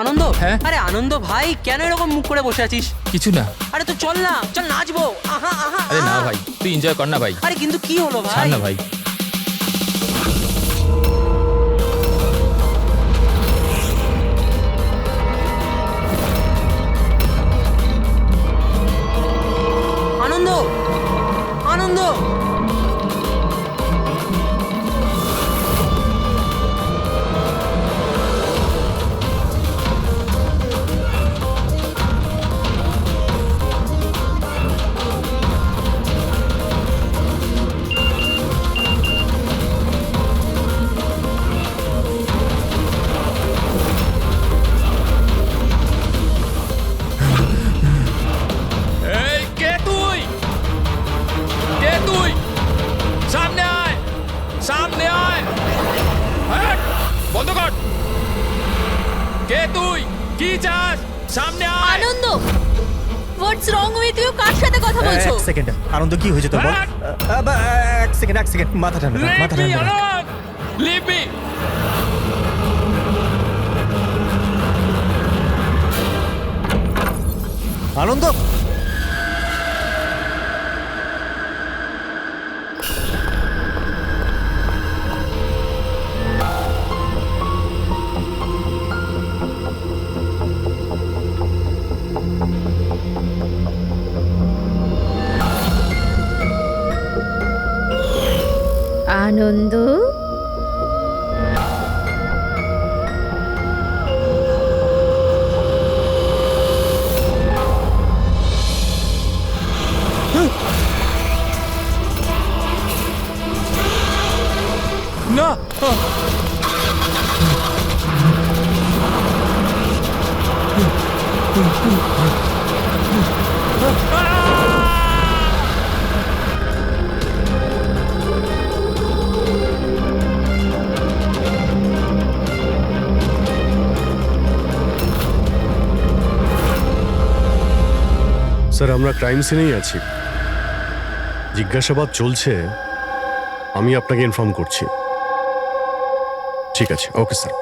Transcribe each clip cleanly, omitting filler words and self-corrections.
আনন্দ? হ্যাঁ? আরে আনন্দ ভাই, কেন এরকম মুখ করে বসে আছিস? কিছু না। আরে তো চল না, চল নাচবো। আহা আহা আরে না আহা। ভাই, তুই এনজয় কর না ভাই। আরে কিন্তু কি হলো ভাই? ছাড় না ভাই। আনন্দ, আনন্দ। এই কে তুই? কে তুই? সামনে আয়, সামনে আয়। হ্যাট, বন্ধ কর। কে তুই? কি চাস? সামনে আয়। আনন্দ, হোয়াটস রং উইথ ইউ? কার সাথে কথা বলছো? এক সেকেন্ড, আনন্দ কি হয়েছে তোর বল? হ্যাঁ। এক সেকেন্ড, মাথা ঠান্ডা রাখ, Leave মাথা me ঠান্ডা রাখ। alone. Leave me. আনন্দ, আনন্দ, না। স্যার, আমরা ক্রাইম সিনেই আছি, জিজ্ঞাসাবাদ চলছে। আমি আপনাকে ইনফর্ম করছি। ঠিক আছে, ওকে স্যার।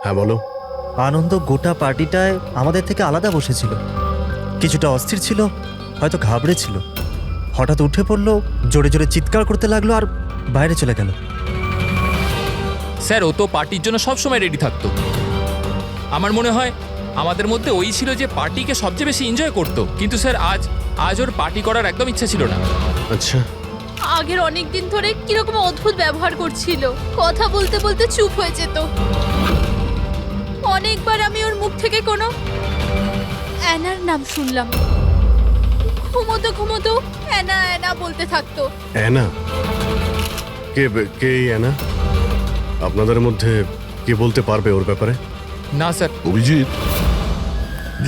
হ্যাঁ বলো। আনন্দ গোটা পার্টিটায় আমাদের থেকে আলাদা বসেছিল, কিছুটা অস্থির ছিল, হয়তো ঘাবড়েছিল। হঠাৎ উঠে পড়লো, জোরে জোরে চিৎকার করতে লাগলো আর বাইরে চলে গেল। স্যার, ও তো পার্টির জন্য সব সময় রেডি থাকতো। আমার মনে হয় আমাদের মধ্যে ওই ছিল যে পার্টিকে সবচেয়ে বেশি এনজয় করতো। কিন্তু স্যার আজ ওর পার্টি করার একদম ইচ্ছা ছিল না। আচ্ছা, আগের অনেক দিন ধরে কিরকম অদ্ভুত ব্যবহার করছিল, কথা বলতে বলতে চুপ হয়ে যেত। অনেকবার আমি ওর মুখ থেকে কোনো অ্যানার নাম শুনলাম। ঘুমোতো ঘুমোতো অ্যানা অ্যানা বলতে থাকতো। অ্যানা? কে কে এই অ্যানা? আপনাদের মধ্যে কে বলতে পারবে ওর ব্যাপারে? না স্যার। অভিজিৎ,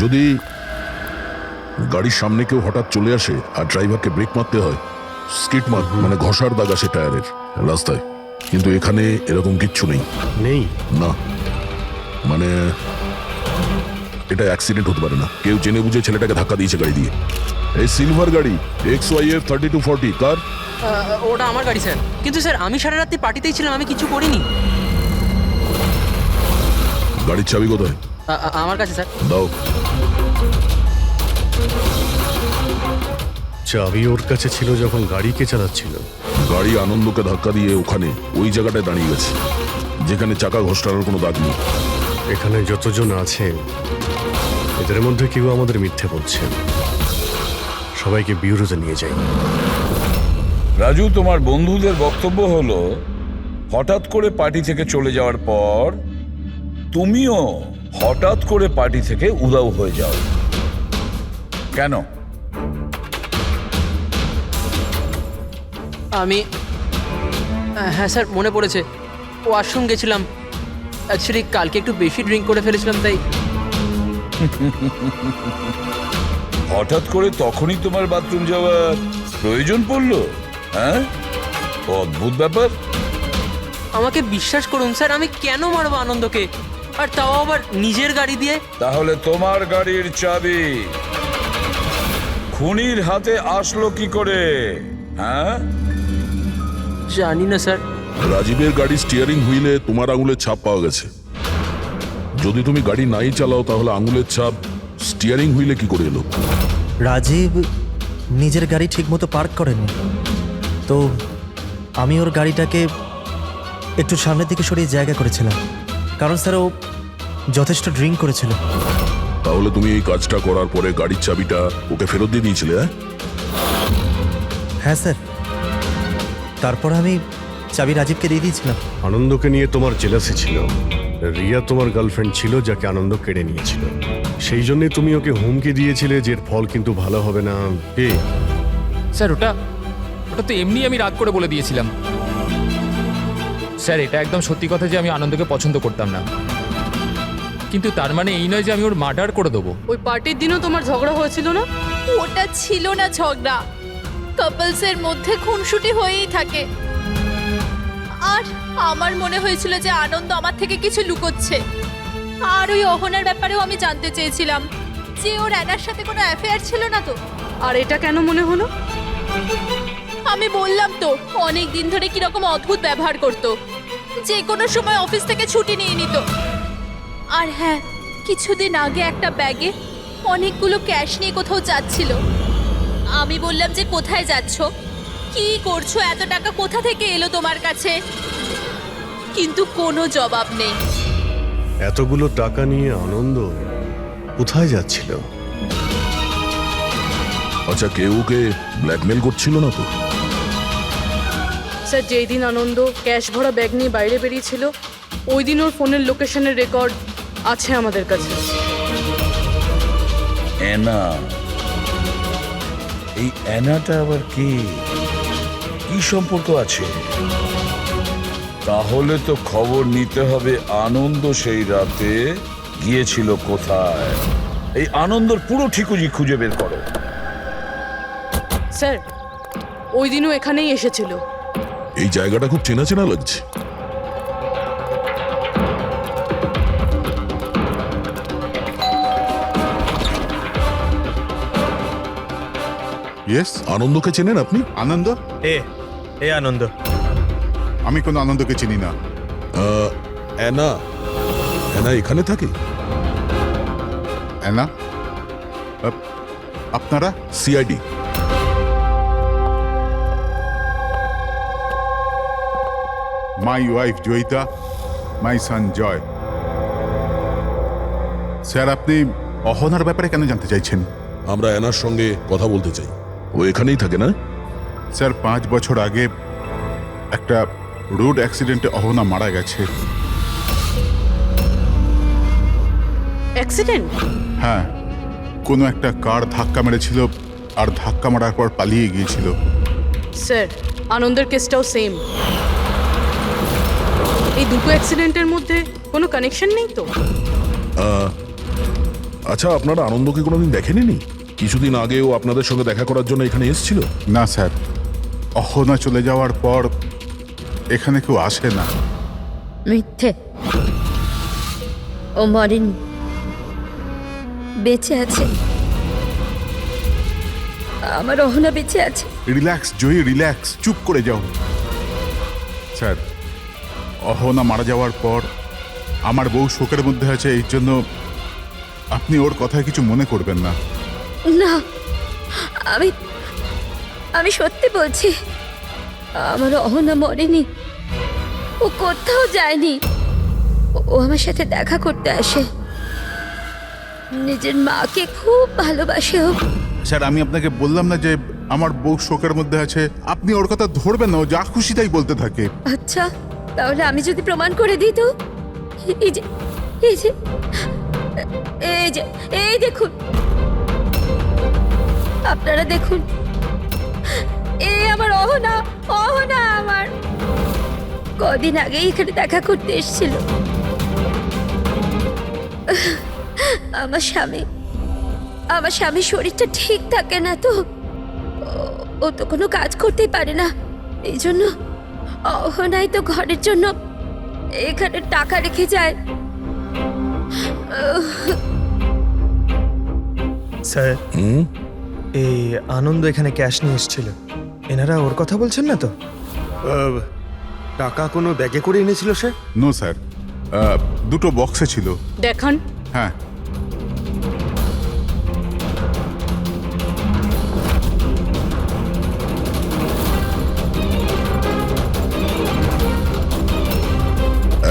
যদি গাড়ির সামনে কেউ হঠাৎ চলে আসে আর ড্রাইভারকে ব্রেক মারতে হয়, স্কিট মার মানে ঘষার দাগ আসে টায়ারের রাস্তায়, কিন্তু এখানে এরকম কিচ্ছু নেই। নেই? না, মানে এটা অ্যাক্সিডেন্ট হতে পারে না। কেউ জেনে বুঝে ছেলেটাকে ধাক্কা দিয়েছে গাড়ি দিয়ে। এই সিলভার গাড়ি XYF 3240 কার? ওটা আমার গাড়ি স্যার। কিন্তু স্যার আমি সারা রাত্রি পার্টিতেই ছিলাম, আমি কিছু করিনি। গাড়ির চাবি কোথায়? আমার কাছে স্যার। দাও। চাবি ওর কাছে ছিল যখন গাড়িকে চালাচ্ছিল। গাড়ি আনন্দকে ধাক্কা দিয়ে ওখানে ওই জায়গাটায় দাঁড়িয়ে গেছে যেখানে চাকা ঘষটানোর কোনো দাগ নেই। এখানে যতজন আছে এদের মধ্যে কেউ আমাদের মিথ্যে বলছে। সবাইকে বিউরোতে নিয়ে যাই। রাজু, তোমার বন্ধুদের বক্তব্য হলো হঠাৎ করে পার্টি থেকে চলে যাওয়ার পর তুমিও হঠাৎ করে পার্টি থেকে উধাও হয়ে যাও। কেন? আমি হ্যাঁ স্যার, মনে পড়েছে। ওয়াশরুম গেছিলাম। অ্যাকচুয়ালি কালকে একটু বেশি ড্রিঙ্ক করে ফেলেছিলাম, তাই। হঠাৎ করে তখনই তোমার বাথরুম যাওয়ার প্রয়োজন পড়লো? হ্যাঁ, অদ্ভুত ব্যাপার। আমাকে বিশ্বাস করুন স্যার, আমি কেন মারবো আনন্দকে, আর তাও আবার নিজের গাড়ি দিয়ে? তাহলে তোমার গাড়ির চাবি খুনির হাতে আসলো কি করে? হ্যাঁ, জানি না স্যার। রাজীবের গাড়ির স্টিয়ারিং হুইলে তোমার আঙুলের ছাপ পাওয়া গেছে। যদি তুমি গাড়ি নাই চালাও তাহলে আঙুলের ছাপ স্টিয়ারিং হুইলে কি করে এলো? রাজীব নিজের গাড়ি ঠিকমতো পার্ক করেনি, তো আমি ওর গাড়িটাকে একটু সামনের দিকে সরিয়ে জায়গা করেছিলাম, কারণ স্যার ও যথেষ্ট ড্রিঙ্ক করেছিল। তাহলে তুমি এই কাজটা করার পরে গাড়ির চাবিটা ওকে ফেরত দিয়ে দিয়েছিলে? হ্যাঁ স্যার, তারপর আমি চাবি রাজীবকে দিয়ে দিয়েছিলাম। আনন্দকে নিয়ে তোমার জেলাসি ছিল। রিয়া তোমার গার্লফ্রেন্ড ছিল যাকে আনন্দ কেড়ে নিয়েছিল, সেই জন্যই তুমি ওকে হুমকি দিয়েছিলে যে এর ফল কিন্তু ভালো হবে না। স্যার ওটা তো এমনি আমি রাগ করে বলে দিয়েছিলাম। স্যার এটা একদম সত্যি কথা যে আমি আনন্দকে পছন্দ করতাম না, কিন্তু তার মানে এই নয় যে আমি ওর মার্ডার করে দেবো। ওই পার্টির দিনও তোমার ঝগড়া হয়েছিল না? ওটা ছিল না ঝগড়া, কাপলসের মধ্যে খুনসুটি হয়েই থাকে। আর আমার মনে হয়েছিল যে আনন্দ আমার থেকে কিছু লুকোচ্ছে। আর ওই অহনার ব্যাপারেও আমি জানতে চেয়েছিলাম যে ওর অ্যানার সাথে কোনো অ্যাফেয়ার ছিল না তো। আর এটা কেন মনে হলো? আমি বললাম তো, অনেক দিন ধরে কিরকম অদ্ভুত ব্যবহার করতো, যে কোনো সময় অফিস থেকে ছুটি নিয়ে নিত। আর হ্যাঁ, কিছুদিন আগে একটা ব্যাগে অনেকগুলো ক্যাশ নিয়ে কোথাও যাচ্ছিল। আমি বললাম যে কোথায় যাচ্ছ, কি করছো, এত টাকা কোথা থেকে এলো তোমার কাছে? কিন্তু কোনো জবাব নেই। এতগুলো টাকা নিয়ে আনন্দ কোথায় যাচ্ছিল? আচ্ছা, কেউ ওকে ব্ল্যাকমেল করছিল না তো? স্যার, যেই দিন আনন্দ ক্যাশ ভরা ব্যাগ নিয়ে বাইরে বেরিয়েছিল, ওই দিন ওর ফোনের লোকেশনের রেকর্ড আছে আমাদের কাছে। অ্যানা, এই অ্যানাটা আবার কি সম্পর্ক আছে? তাহলে তো খবর নিতে হবে আনন্দ সেই রাতে গিয়েছিল কোথায়। এই আনন্দর পুরো ঠিকুজি খুঁজে বের করো। স্যার, ওই দিনও এখানেই এসেছিল। এই জায়গাটা খুব চেনা চেনা লাগছে। ইয়েস, আনন্দকে চেনেন আপনি? আনন্দ? এ আনন্দ। আমি কোনো আনন্দকে চিনি না। অ্যানা অ্যানা এখানে থাকে? অ্যানা? আপনারা? CID. My wife Joyita, my son Joy. Sir, আপনি অহনার ব্যাপারে কেন জানতে চাইছেন? আমরা অ্যানার সঙ্গে কথা বলতে চাই। ও এখানেই থাকে না? স্যার, 5 বছর আগে একটা রোড অ্যাক্সিডেন্টে অহনা মারা গেছে। অ্যাক্সিডেন্ট? হ্যাঁ, কোনো একটা কার ধাক্কা মেরেছিল আর ধাক্কা মারার পর পালিয়ে গিয়েছিল। স্যার, আনন্দের কেসটাও সেম। এই দুটো অ্যাক্সিডেন্টের মধ্যে কোনো কানেকশন নেই তো? আচ্ছা, আপনারা আনন্দকে কোনোদিন দেখেননি? কিছুদিন আগেও আপনাদের সঙ্গে দেখা করার জন্য এখানে এসেছিল? না স্যার, অহনা চলে যাওয়ার পর এখানে কেউ আসে না। মিথ্যে, ও মরেনি, বেঁচে আছে। আমার অহনা বেঁচে আছে। রিল্যাক্স জয়ী, রিল্যাক্স, চুপ করে যাও। স্যার, অহনা মারা যাওয়ার পর আমার বউ শোকের মধ্যে আছে, এই জন্য আপনি ওর কথায় কিছু মনে করবেন না। না, আমি সত্যি বলছি, আমার অহনা মরেনি। ও কোথাও যায়নি। ও আমার সাথে দেখা করতে আসে। নিজের মাকে খুব ভালোবাসে ও। স্যার, আমি আপনাকে বললাম না যে আমার বউ শোকের মধ্যে আছে? আপনি ওর কথা ধরবেন না, ও যা খুশি তাই বলতে থাকে। আচ্ছা, তাহলে আমি যদি প্রমাণ করে দিই তো? এই যে এই যে এই যে এই দেখুন, আপনারা দেখুন, এই আমার অহনা, অহনা আমার কদিন আগে এখানে দেখা করতে এসেছিল। আমার স্বামীর শরীরটা ঠিক থাকে না তো, ও তো কোনো কাজ করতেই পারে না। এই জন্য অহনাই তো ঘরের জন্য এখানে টাকা রেখে যায়। স্যার, এই আনন্দ এখানে ক্যাশ নিয়ে এসেছিল। এনারা ওর কথা বলছেন না তো? টাকা কোনো ব্যাগে করে এনেছিল স্যার? নো স্যার, দুটো বক্সে ছিল। দেখান। হ্যাঁ,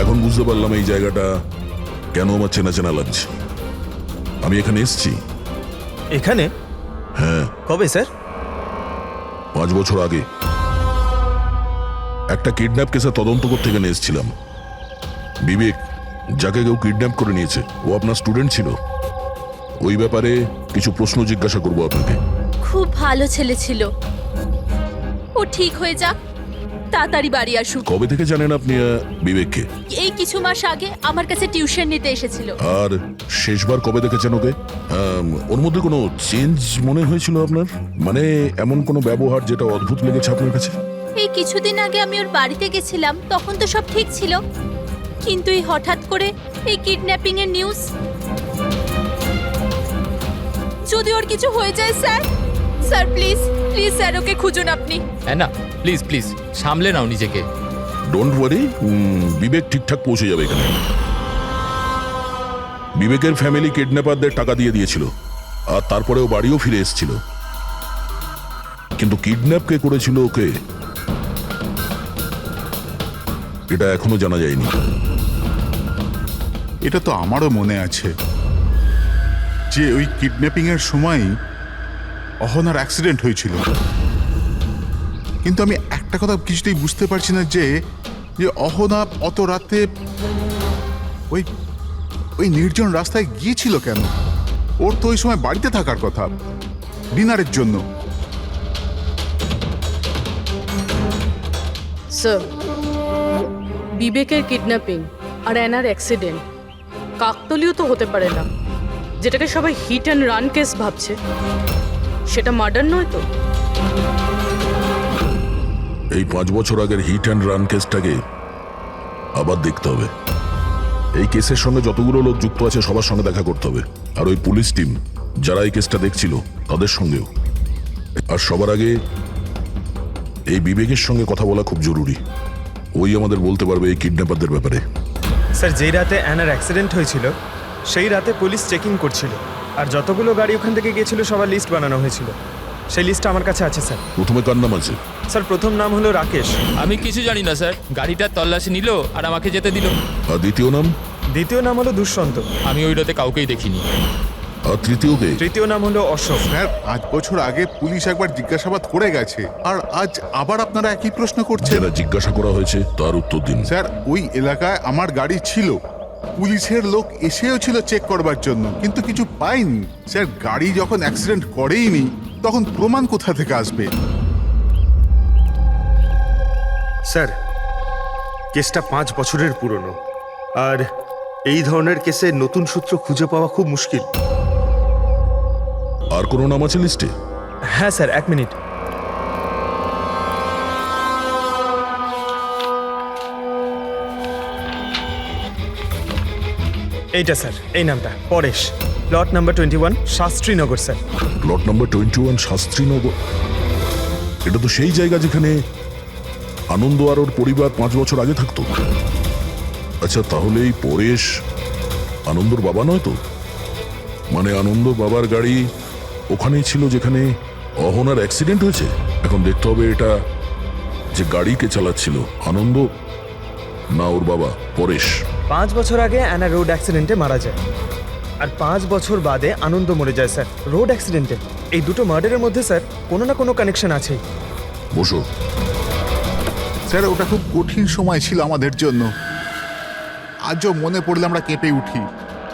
এখন বুঝতে পারলাম এই জায়গাটা কেন আমার চেনা চেনা লাগছে। আমি এখানে এসেছি। এখানে? হ্যাঁ, কবে স্যার? 5 বছর আগে একটা কিডন্যাপ কেসে তদন্ত করতে এখানে এসেছিলাম। বিবেক, যাকে কেউ কিডন্যাপ করে নিয়েছে, ও আপনার স্টুডেন্ট ছিল। ওই ব্যাপারে কিছু প্রশ্ন জিজ্ঞাসা করবো আপনাকে। খুব ভালো ছেলে ছিল। ও ঠিক হয়ে যাক, তাড়াতাড়ি বাড়ি আসুক। কবে থেকে জানেন আপনি বিবেককে? এই কিছু মাস আগে আমার কাছে টিউশন নিতে এসেছিল। আর শেষবার কবে দেখেছেন ওকে? ওর মধ্যে কোনো চেঞ্জ মনে হয়েছিল আপনার? মানে এমন কোনো ব্যবহার যেটা অদ্ভুত লেগেছে আপনার কাছে? এই কিছুদিন আগে আমি ওর বাড়িতে গেছিলাম, তখন তো সব ঠিক ছিল, কিন্তু এই হঠাৎ করে এই কিডন্যাপিং এর নিউজ। যদি ওর কিছু হয়ে যায় sir, sir please please sir okay খুঁজুন আপনি। হ্যাঁ না, প্লিজ প্লিজ সামলে নাও নিজেকে। ডোন্ট ওয়ারি, বিবেক ঠিকঠাক পৌঁছে যাবে এখানে। বিবেকের ফ্যামিলি কিডন্যাপারদের টাকা দিয়ে দিয়েছিল, আর তারপরে ও বাড়িও ফিরে এসেছিল। কিন্তু কিডন্যাপ কে করেছিল ওকে, এটা এখনো জানা যায়নি। এটা তো আমারও মনে আছে যে ওই কিডন্যাপিং এর সময় অহনার অ্যাক্সিডেন্ট হয়েছিল, কিন্তু আমি একটা কথা কিছুতেই বুঝতে পারছি না যে অহনা অত রাতে ওই ওই নির্জন রাস্তায় গিয়েছিল কেন? ওর তো ওই সময় বাড়িতে থাকার কথা, ডিনারের জন্য। স্যার, বিবেকের কিডন্যাপিং আর অ্যানার অ্যাক্সিডেন্ট কাকতালীয় তো হতে পারে না। যেটাকে সবাই হিট অ্যান্ড রান কেস ভাবছে, সেটা মার্ডার নয় তো? এই 5 বছর আগের হিট অ্যান্ড রান কেসটাকে আবার দেখতে হবে। এই কেসের সঙ্গে যতগুলো লোক যুক্ত আছে সবার সঙ্গে দেখা করতে হবে, আর ওই পুলিশ টিম যারা এই কেসটা দেখছিল তাদের সঙ্গেও। আর সবার আগে এই বিবেকের সঙ্গে কথা বলা খুব জরুরি। ওই আমাদের বলতে পারবে এই কিডন্যাপারদের ব্যাপারে। স্যার, যেই রাতে অ্যানার অ্যাক্সিডেন্ট হয়েছিল সেই রাতে পুলিশ চেকিং করছিল, আর যতগুলো গাড়ি ওখান থেকে গিয়েছিল সবার লিস্ট বানানো হয়েছিল। সেই লিস্টটা আমার কাছে আছে স্যার। প্রথমে কার নাম আছে? স্যার, প্রথম নাম হলো রাকেশ। আমি কিছু জানি না স্যার, গাড়িটার তল্লাশি নিল আর আমাকে যেতে দিল। আর দ্বিতীয় নাম? দ্বিতীয় নাম হলো দুষ্যন্ত। আমি ওই রাতে কাউকেই দেখিনি। আর তৃতীয় কে? তৃতীয় নাম হলো অশোক। স্যার, 5 বছর আগে পুলিশ একবার জিজ্ঞাসাবাদ করে গেছে, আর আজ আবার আপনারা একই প্রশ্ন করছেন। যারা জিজ্ঞাসা করা হয়েছে তার উত্তর দিন। স্যার, ওই এলাকায় আমার গাড়ি ছিল, পুলিশের লোক এসেও ছিল চেক করবার জন্য, কিন্তু কিছু পাইনি। স্যার, গাড়ি যখন অ্যাক্সিডেন্ট করেইনি তখন প্রমাণ কোথা থেকে আসবে? স্যার, কেসটা 5 বছরের পুরনো, আর এই ধরনের কেসে নতুন সূত্র খুঁজে পাওয়া খুব মুশকিল। আর কোনো নাম আছে লিস্টে? হ্যাঁ স্যার, 1 মিনিট। এইটা স্যার, এই নামটা Paresh, plot number 21, Shastrinagar sir. Plot number 21, Shastrinagar. এটা তো সেই জায়গা যেখানে আনন্দ আর ওর পরিবার 5 বছর আগে থাকতো। আচ্ছা, তাহলে এই পরেশ আনন্দর বাবা নয় তো? মানে আনন্দ বাবার গাড়ি ওখানেই ছিল যেখানে অহনার অ্যাক্সিডেন্ট হয়েছে। এখন দেখতে হবে এটা যে গাড়িকে চালাচ্ছিল, আনন্দ না ওর বাবা পরেশ। 5 বছর আগে অ্যানা রোড অ্যাক্সিডেন্টে মারা যায়, আর 5 বছর বাদে আনন্দ মরে যায় স্যার রোড অ্যাক্সিডেন্টে। এই দুটো মার্ডারের মধ্যে স্যার কোনো না কোনো কানেকশন আছেই। বসো। স্যার, ওটা খুব কঠিন সময় ছিল আমাদের জন্য। আজও মনে পড়লে আমরা কেঁপে উঠি।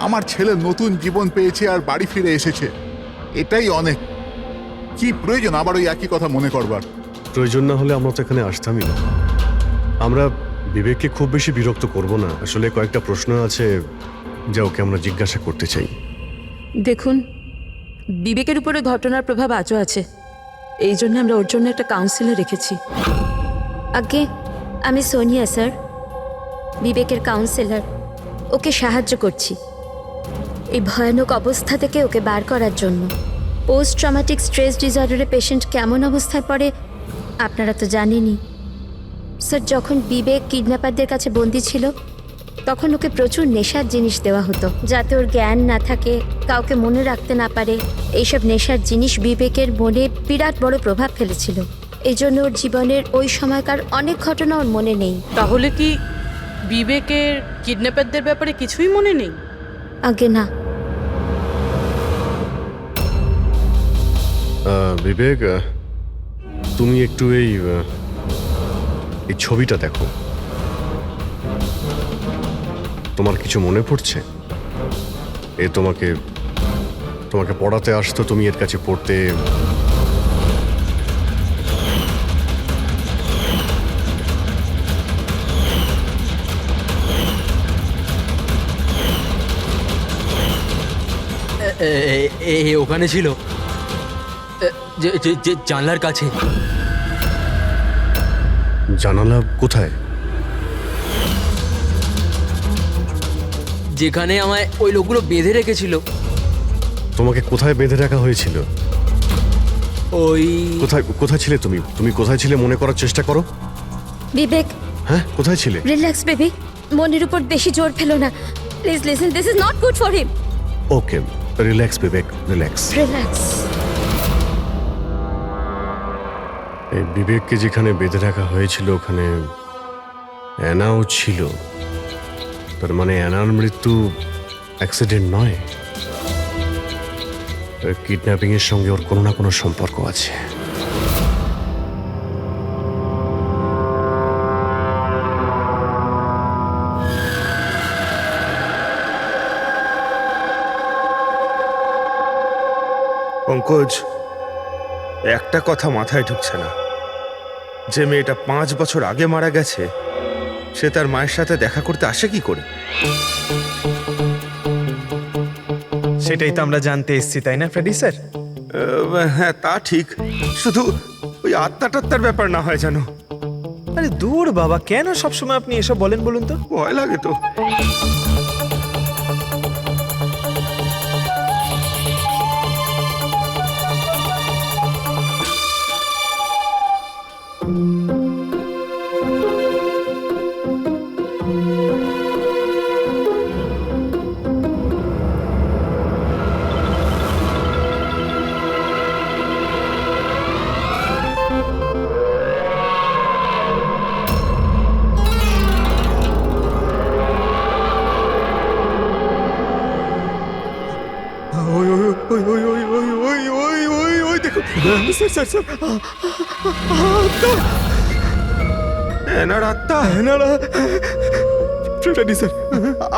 আমার ছেলে নতুন জীবন পেয়েছে আর বাড়ি ফিরে এসেছে, এটাই অনেক। কি প্রয়োজন আবার ওই একই কথা মনে করবার? প্রয়োজন না হলে আমরা তো এখানে আসতামই না। আমরা বিবেককে খুব বেশি বিরক্ত করব না। আসলে কয়েকটা প্রশ্ন আছে যা ওকে আমরা জিজ্ঞাসা করতে চাই। দেখুন, বিবেকের উপরে ঘটনার প্রভাব আজও আছে, এই জন্য আমরা ওর জন্য একটা কাউন্সিলর রেখেছি। আগে আমি সোনিয়া স্যার, বিবেকের কাউন্সিলর। ওকে সাহায্য করছি এই ভয়ানক অবস্থা থেকে ওকে বার করার জন্য। পোস্ট ট্রমাটিক স্ট্রেস ডিসঅর্ডারে পেশেন্ট কেমন অবস্থায় পড়ে আপনারা তো জানেনই। স্যার, যখন বিবেক কিডন্যাপারদের কাছে বন্দি ছিল তখন ওকে প্রচুর নেশার জিনিস দেওয়া হতো যাতে ওর জ্ঞান না থাকে, কাউকে মনে রাখতে না পারে। এইসব নেশার জিনিস বিবেকের মনে বিরাট বড় প্রভাব ফেলেছিল। এই জন্য ওর জীবনের ওই সময়কার অনেক ঘটনা ওর মনে নেই। তাহলে কি বিবেকের কিডন্যাপারদের ব্যাপারে কিছুই মনে নেই? আগে না। বিবেক, তুমি একটু এই ছবিটা দেখো। তোমার কিছু মনে পড়ছে? এ তোমাকে পড়াতে আসতো, তুমি এর কাছে পড়তে। ওখানে ছিল, যে জানলার কাছে। জানালা কোথায়? যেখানে আমায় ওই লোকগুলো বেঁধে রেখেছিল। তোমাকে কোথায় বেঁধে রাখা হয়েছিল? ওই কোথায় ছিলে তুমি? তুমি কোথায় ছিলে মনে করার চেষ্টা করো। বিবেক, হ্যাঁ, কোথায় ছিলে? রিল্যাক্স বেবি, মনের উপর বেশি জোর ফেলো না। Please listen, this is not good for him. Okay, relax Bibek, relax. Relax. এই বিবেককে যেখানে বেঁধে রাখা হয়েছিল ওখানে অ্যানাও ছিল। তার মানে অ্যানার মৃত্যু অ্যাক্সিডেন্ট নয়, কিডন্যাপিং এর সঙ্গে ওর কোনো না কোনো সম্পর্ক আছে। পঙ্কজ, একটা কথা মাথায় ঢুকছে না, যে মেয়েটা 5 বছর আগে মারা গেছে সে তার মায়ের সাথে দেখা করতে আসে কি করে? সেটাই তো আমরা জানতে এসেছি, তাই না ফ্রেডি স্যার? হ্যাঁ, তা ঠিক, শুধু ওই আত্মাটাত্মার ব্যাপার না হয় জানো। আরে দূর বাবা, কেন সবসময় আপনি এসব বলেন বলুন তো? ভয় লাগে তো।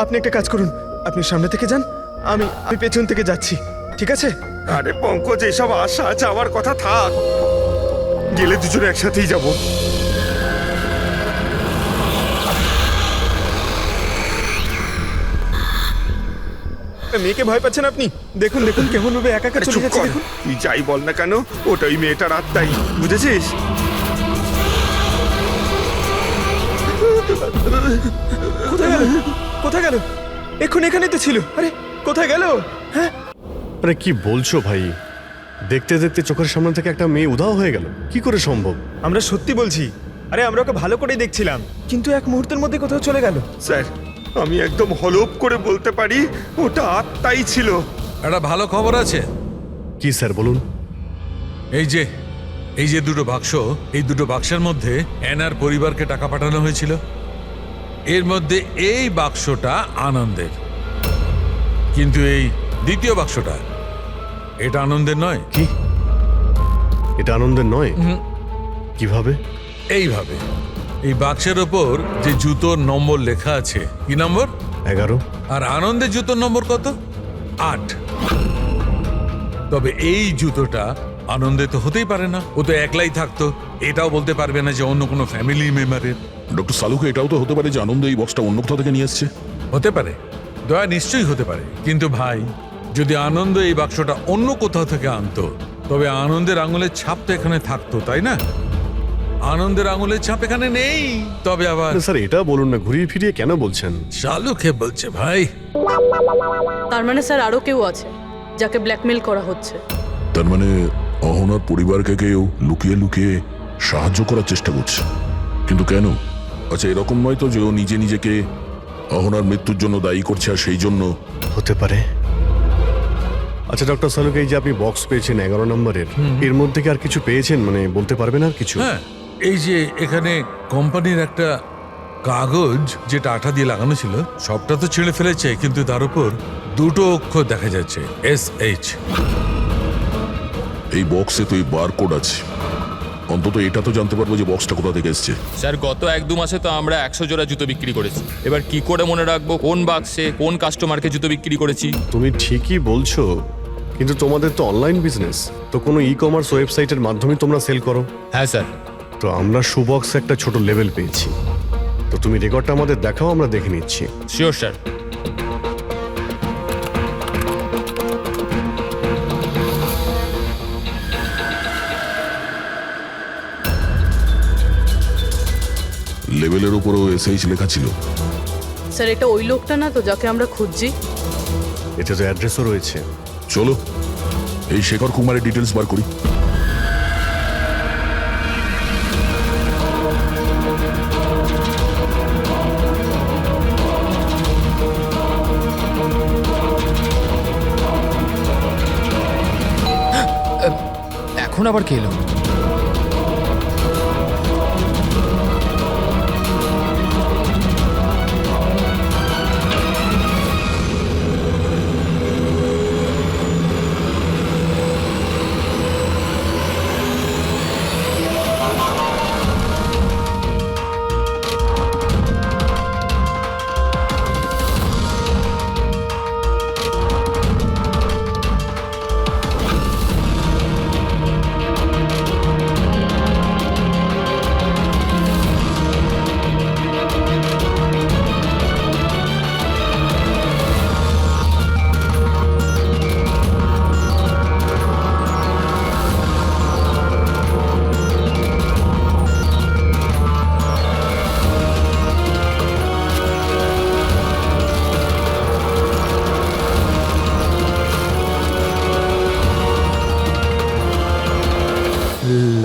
আপনি একটা কাজ করুন, আপনি সামনে থেকে যান, আমি পেছন থেকে যাচ্ছি, ঠিক আছে? আরে পঙ্কজ, এসব আশা যাওয়ার কথা থাক, গেলে দুজনে একসাথেই যাব। মেয়েকে ভয় পাচ্ছেন আপনি? দেখুন দেখুন কেমন ভাবে একা একা চলে যাচ্ছে। দেখুন, তুই যাই বল না কেন, ওটা ওই মেয়েটার আত্মাই, বুঝেছিস? কোথায় গেল? কোথায় গেল? এখানেই তো ছিল। আরে কোথায় গেল? হ্যাঁ, আরে কি বলছো ভাই? দেখতে দেখতে চোখের সামনে থেকে একটা মেয়ে উধাও হয়ে গেল, কি করে সম্ভব? আমরা সত্যি বলছি। আরে আমরা ওকে ভালো করেই দেখছিলাম, কিন্তু এক মুহূর্তের মধ্যে কোথাও চলে গেল। স্যার, আমি একদম হলপ করে বলতে পারি ওটা আত্মাই ছিল। একটা ভালো খবর আছে। কি স্যার বলুন? এই যে দুটো বাক্স, এই দুটো বাক্সের মধ্যে অ্যানার পরিবারকে টাকা পাঠানো হয়েছিল। এর মধ্যে এই বাক্সটা আনন্দের, কিন্তু এই দ্বিতীয় বাক্সটা এটা আনন্দের নয়। কি? এটা আনন্দের নয়? কিভাবে? এইভাবে, এই বাক্সের ওপর যে জুতোর নম্বর লেখা আছে, কি নম্বর? 11। আর আনন্দের জুতোর নম্বর কত? 8। তবে এই জুতোটা আনন্দে তো হতেই পারে না, ও তো একলাই থাকতো, এটাও বলতে পারবে না যে অন্য কোনো ফ্যামিলি মেম্বারের। ডক্টর সালুকে এটাও তো হতে পারে যে আনন্দ এই বক্সটা অন্য কোথাও থেকে নিয়ে এসছে। হতে পারে, দয়া নিশ্চয়ই হতে পারে, কিন্তু ভাই যদি আনন্দ এই বাক্সটা অন্য কোথাও থেকে আনতো তবে আনন্দের আঙুলের ছাপ তো এখানে থাকতো, তাই না? আনন্দের আঙুলের ছাপ এখানে নেই। তবে আবার স্যার এটা বলুন না, ঘুরিয়ে ফিরিয়ে কেন বলছেন? শালুকে বলছে ভাই। তার মানে স্যার আরো কেউ আছে যাকে ব্ল্যাকমেল করা হচ্ছে। তার মানে অহনার পরিবারকে কেউ লুকিয়ে লুকিয়ে সাহায্য করার চেষ্টা করছে, কিন্তু কেন? আচ্ছা, এরকম নয় তো যে ও নিজে নিজেকে অহনার মৃত্যুর জন্য দায়ী করছে আর সেই জন্য হতে পারে। আচ্ছা ডক্টর সালুক, এই যে আপনি বক্স পেয়েছেন 11 নম্বরের, এর মধ্যে কি আর কিছু পেয়েছেন? মানে বলতে পারবেন আর কিছু? হ্যাঁ, এই যে এখানে কোম্পানির একটা কাগজ যেটা আঠা দিয়ে লাগানো ছিল, সবটা তো ছিঁড়ে ফেলেছে, কিন্তু তার উপর দুটো অক্ষর দেখা যাচ্ছে, SH। এই বক্সে তো এই বারকোড আছে, অন্তত এটা তো জানতে পারবো যে বক্সটা কোথা থেকে এসছে। স্যার গত 1-2 মাসে তো আমরা 100 জোড়া জুতো বিক্রি করেছি। এবার কি করে মনে রাখবো কোন বাক্সে কোন কাস্টমারকে জুতো বিক্রি করেছি? তুমি ঠিকই বলছো, কিন্তু তোমাদের তো অনলাইন বিজনেস, তো কোনো ই কমার্স ওয়েবসাইটের মাধ্যমে তোমরা সেল করো। হ্যাঁ স্যার। তো আমরা শুবক্সে একটা ছোট লেভেল পেয়েছি, তো তুমি রেকর্ডটা আমাদের দেখাও, আমরা দেখে নিচ্ছি। Sure sir. লেভেলের উপরেও SH লেখা ছিল। স্যার এটা ওই লোকটা না তো যাকে আমরা খুঁজছি? এতে তো অ্যাড্রেসও রয়েছে। চলো এই শেখর কুমারের ডিটেলস বার করি। এখন আবার কে এলো?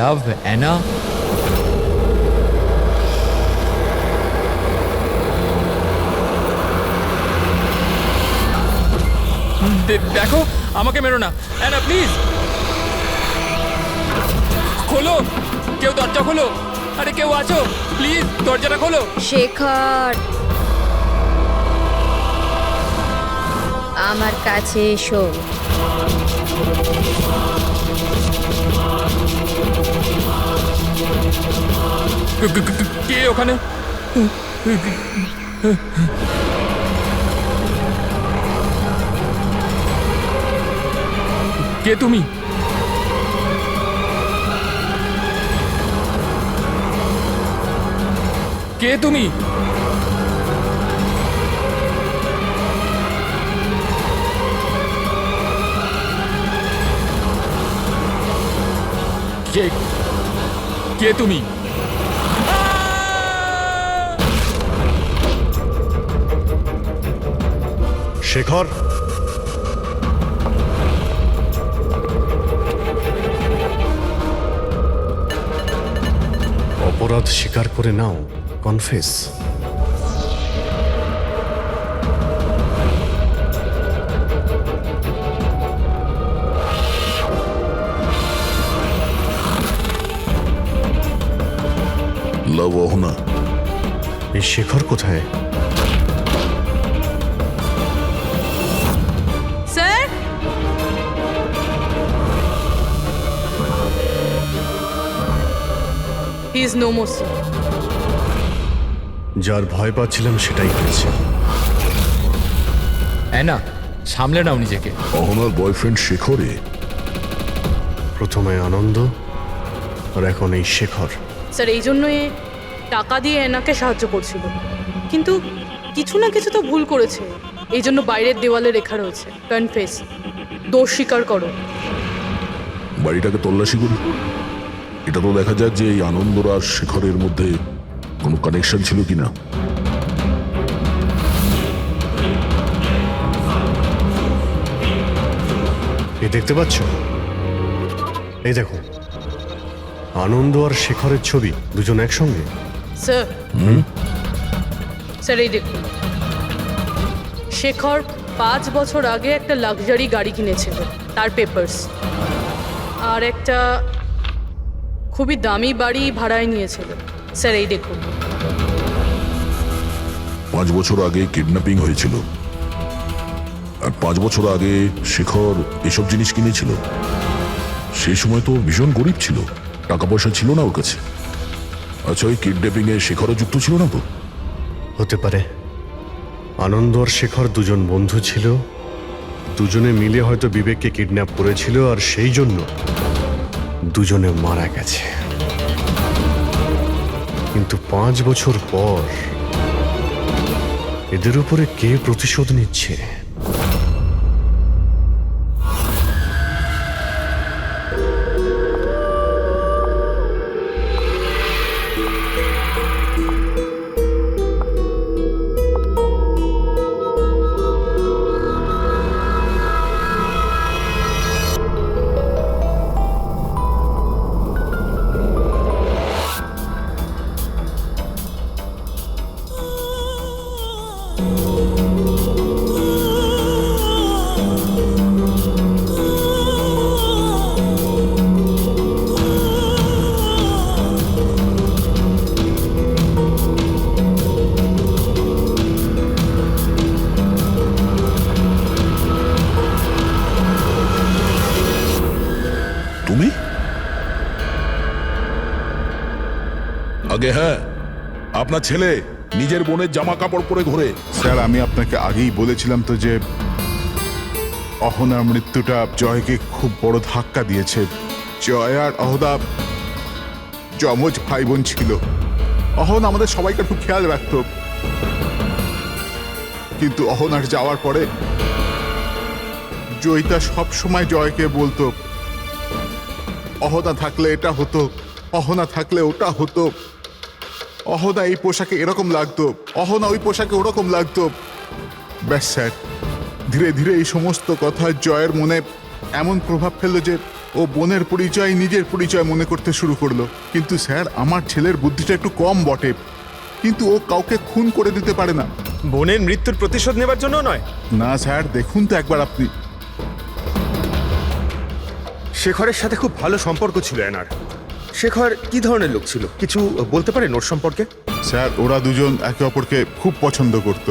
Love Anna? দেখো, আমাকে মেরো না অ্যানা, প্লিজ খোলো, কেউ দরজা খোলো। আরে কেউ আছো, প্লিজ দরজাটা খোলো। শেখর, আমার কাছে এসো। কে ওখানে? কে তুমি? কে তুমি? কে কে তুমি? শেখর, অপরাধ স্বীকার করে নাও, কনফেস। লাভ অহনা, এই শেখর কোথায়? Sir he is no more sir. যার ভয় পাচ্ছিলাম সেটাই হয়েছে। অ্যানা, সামলে নাও নিজেকে। অহনার বয়ফ্রেন্ড শেখরে? প্রথমে আনন্দ, আর এখন এই শেখর। স্যার এই জন্যই টাকা দিয়ে এনাকে সাহায্য করছিল, কিন্তু কিছু না কিছু তো ভুল করেছে, এই জন্য বাইরের দেওয়ালে লেখা রয়েছে কনফেস, দোষ স্বীকার করো। বাড়িটাকে তল্লাশি করি, এটা তো দেখা যাক যে এই আনন্দর আর শেখরের মধ্যে কোনো কানেকশন ছিল কিনা। এই দেখতে পাচ্ছ? এই দেখো, আনন্দ আর শেখরের ছবি, দুজন একসঙ্গে। স্যার স্যার এই দেখুন, শেখর 5 বছর আগে একটা লাক্সারি গাড়ি কিনেছিল, তার পেপারস। আর একটা খুবই দামি বাড়ি ভাড়ায় নিয়েছিল। স্যার এই দেখুন। 5 বছর আগে কিডন্যাপিং হয়েছিল, আর 5 বছর আগে শেখর এসব জিনিস কিনেছিল। সেই সময় তো ভীষণ গরিব ছিল, টাকা পয়সা ছিল না ওর কাছে। আচ্ছা, ওই কিডন্যাপিং এ শেখরও যুক্ত ছিল না তো? হতে পারে। আনন্দ আর শেখর দুজন বন্ধু ছিল, দুজনে মিলে হয়তো বিবেককে কিডন্যাপ করেছিল, আর সেই জন্য দুজনে মারা গেছে। কিন্তু 5 বছর পর এদের উপরে কে প্রতিশোধ নিচ্ছে? তুমি? আগে হ্যাঁ, আপনার ছেলে নিজের বোনের জামা কাপড় পরে ঘোরে। স্যার, আমি আপনাকে আগেই বলেছিলাম তো যে অহনার মৃত্যুটা জয়কে খুব বড় ধাক্কা দিয়েছে। জয় আর অহনা যমজ ভাই বোন ছিল। অহন আমাদের সবাইকে খুব খেয়াল রাখত, কিন্তু অহনার যাওয়ার পরে জয়িতা সব সময় জয়কে বলতো, অহনা থাকলে এটা হতো, অহনা থাকলে ওটা হতো, অহনা এই পোশাকে এরকম লাগতো, অহনা ওই পোশাকে ওরকম লাগতো। ব্যাস স্যার, ধীরে ধীরে এই সমস্ত কথা জয়ের মনে এমন প্রভাব ফেললো যে ও বোনের পরিচয় নিজের পরিচয় মনে করতে শুরু করলো। কিন্তু স্যার, আমার ছেলের বুদ্ধিটা একটু কম বটে, কিন্তু ও কাউকে খুন করে দিতে পারে না। বোনের মৃত্যুর প্রতিশোধ নেবার জন্য নয়। না স্যার, দেখুন তো একবার আপনি। শেখরের সাথে খুব ভালো সম্পর্ক ছিল এনার। শেখর কি ধরনের লোক ছিল, কিছু বলতে পারেন ওর সম্পর্কে? স্যার, ওরা দুজন একে অপরকে খুব পছন্দ করত,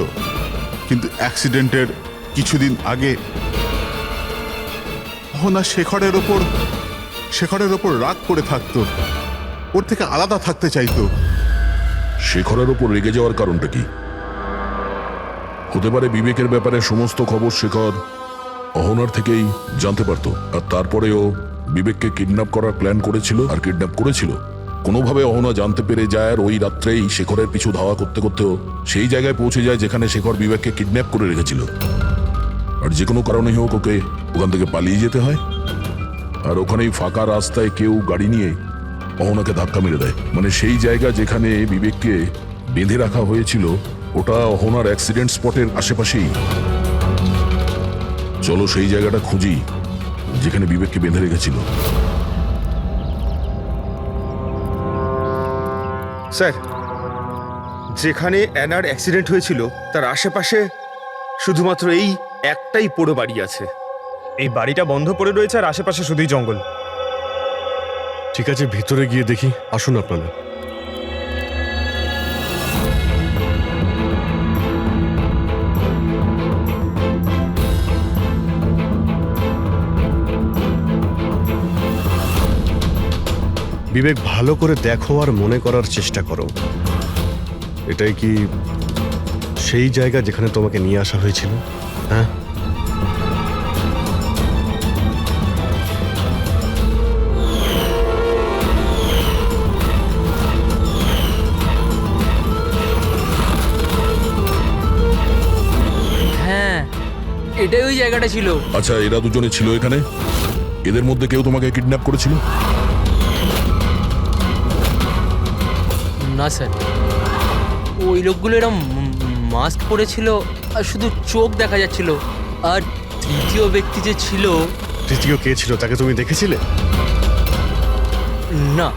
কিন্তু অ্যাক্সিডেন্টের কিছুদিন আগে অহনা শেখরের ওপর রাগ করে থাকতো, ওর থেকে আলাদা থাকতে চাইতো। শেখরের ওপর রেগে যাওয়ার কারণটা কি? হতে পারে বিবেকের ব্যাপারে সমস্ত খবর শেখর অহনার থেকেই জানতে পারত, আর তারপরেও বিবেককে কিডন্যাপ করার প্ল্যান করেছিল আর কিডন্যাপ করেছিল। কোনোভাবে অহনা জানতে পেরে যায়, আর ওই রাত্রেই শেখরের পিছু ধাওয়া করতে করতেও সেই জায়গায় পৌঁছে যায় যেখানে শেখর বিবেককে কিডন্যাপ করে রেখেছিল। আর যে কোনো কারণেই হোক ওকে ওখান থেকে পালিয়ে যেতে হয়, আর ওখানেই ফাঁকা রাস্তায় কেউ গাড়ি নিয়ে অহনাকে ধাক্কা মেরে দেয়। মানে সেই জায়গা যেখানে বিবেককে বেঁধে রাখা হয়েছিল ওটা অহনার অ্যাক্সিডেন্ট স্পটের আশেপাশেই। চলো সেই জায়গাটা খুঁজি যেখানে বিবেককে বেঁধে রেখেছিল। স্যার, যেখানে অ্যানার অ্যাক্সিডেন্ট হয়েছিল তার আশেপাশে শুধুমাত্র এই একটাই পোড়ো বাড়ি আছে। এই বাড়িটা বন্ধ পড়ে রয়েছে আর আশেপাশে শুধুই জঙ্গল। ঠিক আছে, ভিতরে গিয়ে দেখি। আসুন আপনারা। বিবেক, ভালো করে দেখো আর মনে করার চেষ্টা করো, এটাই কি সেই জায়গা যেখানে তোমাকে নিয়ে আসা হয়েছিল? হ্যাঁ, হ্যাঁ, এটাই ওই জায়গাটা ছিল। আচ্ছা, এরা দুজনে ছিল এখানে? এদের মধ্যে কেউ তোমাকে কিডন্যাপ করেছিল? না স্যার, ওই লোকগুলো এরকম মাস্ক পরেছিল আর শুধু চোখ দেখা যাচ্ছিল। আর তৃতীয় ব্যক্তি যে ছিল, তৃতীয় কে ছিল তাকে তুমি দেখেছিলে? না,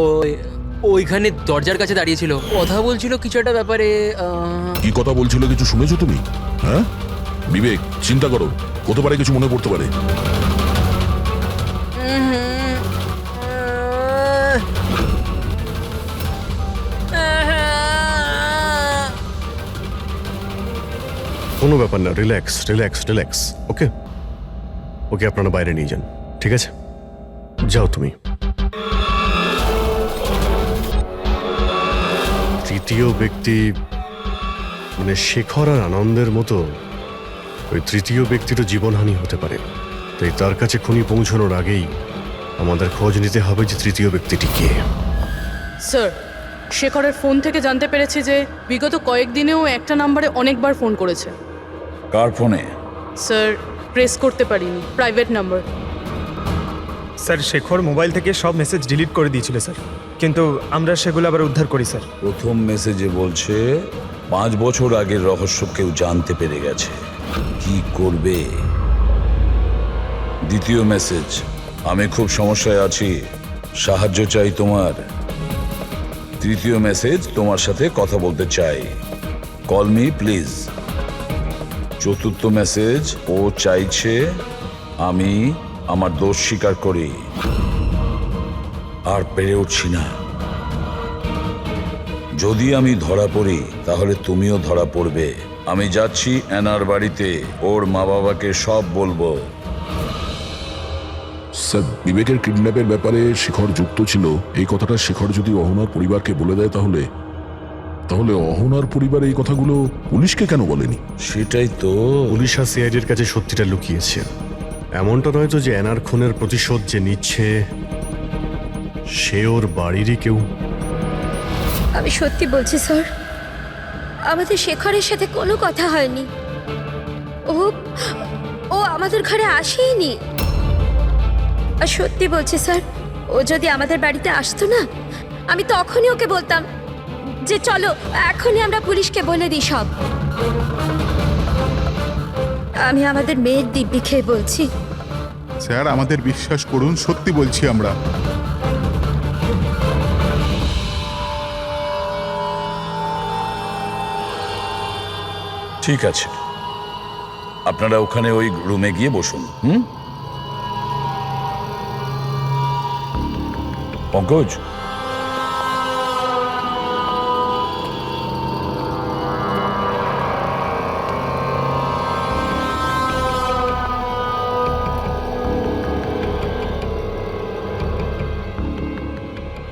ওই ওইখানে দরজার কাছে দাঁড়িয়েছিল, কথা বলছিল কিছু একটা ব্যাপারে। কি কথা বলছিল কিছু শুনেছো তুমি? হ্যাঁ বিবেক, চিন্তা করো, হতে পারে কিছু মনে পড়তে পারে। কোনো ব্যাপার না, রিল্যাক্স রিল্যাক্স রিল্যাক্স। ওকে ওকে, আপনারা বাইরে নিয়ে যান, ঠিক আছে? যাও তুমি। তৃতীয় ব্যক্তি মানে শেখর আর আনন্দের মতো ওই তৃতীয় ব্যক্তিরও জীবনহানি হতে পারে, তাই তার কাছে খুনি পৌঁছানোর আগেই আমাদের খোঁজ নিতে হবে যে তৃতীয় ব্যক্তিটি কে। স্যার, শেখরের ফোন থেকে জানতে পেরেছি যে বিগত কয়েকদিনেও একটা নাম্বারে অনেকবার ফোন করেছে। কার ফোনে? স্যার, প্রেস করতে পারিনি, private number. Sir, Shekhar mobile থেকে সব মেসেজ ডিলিট করে দিয়েছিল স্যার, কিন্তু আমরা সেগুলো আবার উদ্ধার করি স্যার। প্রথম মেসেজে বলছে 5 বছর আগের রহস্য কেউ জানতে পেরে গেছে, কি করবে? দ্বিতীয় মেসেজ, আমি খুব সমস্যায় আছি, সাহায্য চাই তোমার। তৃতীয় মেসেজ, তোমার সাথে কথা বলতে চাই, কল মি প্লিজ। চতুর্থ মেসেজ, ও চাইছে আমি আমার দোষ স্বীকার করি, আর পেরে উঠছি না। যদি আমি ধরা পড়ি তাহলে তুমিও ধরা পড়বে। আমি যাচ্ছি অ্যানার বাড়িতে, ওর মা বাবাকে সব বলবো। স্যার, বিবেকের কিডন্যাপের ব্যাপারে শেখর যুক্ত ছিল এই কথাটা শেখর যদি অহনার পরিবারকে বলে দেয় তাহলে তাহলে অহনার পরিবার এই কথাগুলো পুলিশকে কেন বলেনি? সেটাই তো, পুলিশ আর সিআইডির কাছে সত্যিটা লুকিয়েছে। এমনটা নয় তো যে অ্যানার খুনের প্রতিশোধ যে নিচ্ছে সে ওর বাড়িরই কেউ। আমি সত্যি বলছি স্যার, আমাদের শেখরের সাথে কোনো কথা হয়নি। ও ও আমাদের ঘরে আসেইনি। আর সত্যি বলছি স্যার, ও যদি আমাদের বাড়িতে আসতো না, আমি তখনই ওকে বলতাম যে চলো এখনই আমরা পুলিশকে বলে দিই সব। আমি আমাদের মেয়ের দিব্যি খেয়ে বলছি। স্যার, আমাদের বিশ্বাস করুন, সত্যি বলছি আমরা। ঠিক আছে, আপনারা ওখানে ওই রুমে গিয়ে বসুন। পঙ্কজ,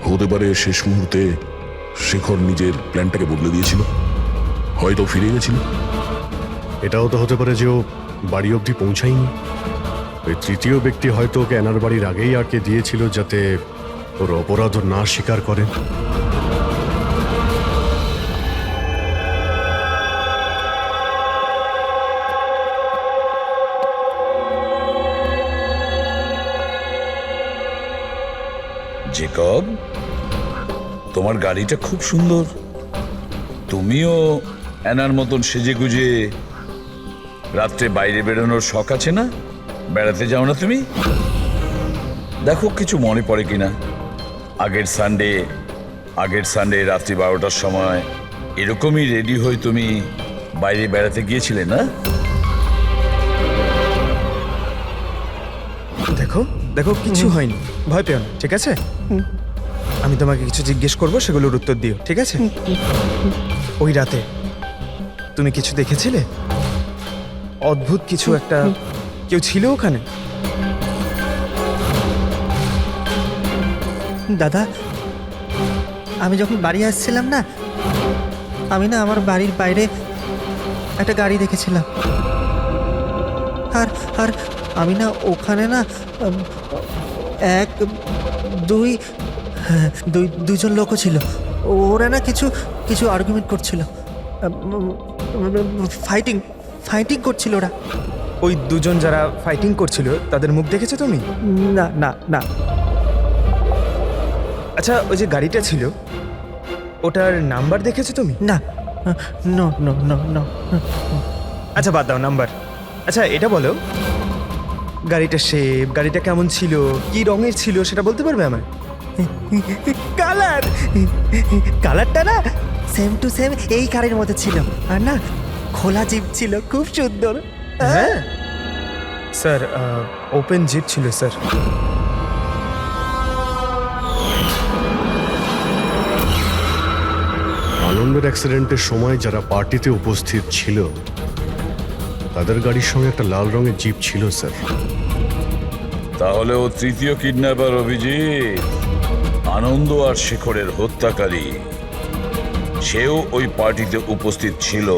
হতে পারে শেষ মুহূর্তে শেখর নিজের প্ল্যানটাকে বদলে দিয়েছিল, হয়তো ফিরে গেছিল। এটাও তো হতে পারে যে ও বাড়ি অবধি পৌঁছায়নি। ওই তৃতীয় ব্যক্তি হয়তো ওকে অ্যানার বাড়ির আগেই আটকে দিয়েছিল যাতে ওর অপরাধ না স্বীকার করে। জেকব, তোমার গাড়িটা খুব সুন্দর। তুমিও অ্যানার মতন সেজে গুজে রাত্রে বাইরে বেরোনোর শখ আছে না? বেড়াতে যাও না তুমি? দেখো কিছু মনে পড়ে কিনা। আগের সানডে রাত্রি 12টার সময় এরকমই রেডি হয়ে তুমি বাইরে বেড়াতে গিয়েছিলে না? দেখো দেখো, কিছু হয়নি, ভয় পেও না, ঠিক আছে? আমি তোমাকে কিছু জিজ্ঞেস করবো, সেগুলোর উত্তর দিও, ঠিক আছে? ওই রাতে তুমি কিছু দেখেছিলে? অদ্ভুত কিছু একটা, কেউ ছিল ওখানে? দাদা, আমি যখন বাড়ি আসছিলাম না, আমি না আমার বাড়ির বাইরে একটা গাড়ি দেখেছিলাম। আর আর আমি না ওখানে না দুজন লোকও ছিল। ওরা না কিছু কিছু আর্গুমেন্ট করছিল, ফাইটিং করছিল ওরা। ওই দুজন যারা ফাইটিং করছিল তাদের মুখ দেখেছো তুমি? না না না। আচ্ছা, ওই যে গাড়িটা ছিল ওটার নাম্বার দেখেছো তুমি? না, নো নো নো নো। আচ্ছা বাদ দাও নাম্বার। আচ্ছা এটা বলো, গাড়িটা শেপ, গাড়িটা কেমন ছিল, কি রঙের ছিল সেটা বলতে পারবে আমায়? কালার কালারটা না সেম টু সেম এই কারের মধ্যে ছিল, আর না খোলা জিপ ছিল, খুব সুন্দর। হ্যাঁ স্যার, ওপেন জিপ ছিল স্যার। আনন্দের অ্যাক্সিডেন্টের সময় যারা পার্টিতে উপস্থিত ছিল তাদের গাড়ির সঙ্গে একটা লাল রঙের জিপ ছিল স্যার। তাহলে ও তৃতীয় কিডন্যাপার অভিজিৎ, আনন্দ আর শেখরের হত্যাকারী, সেও ওই পার্টিতে উপস্থিত ছিল।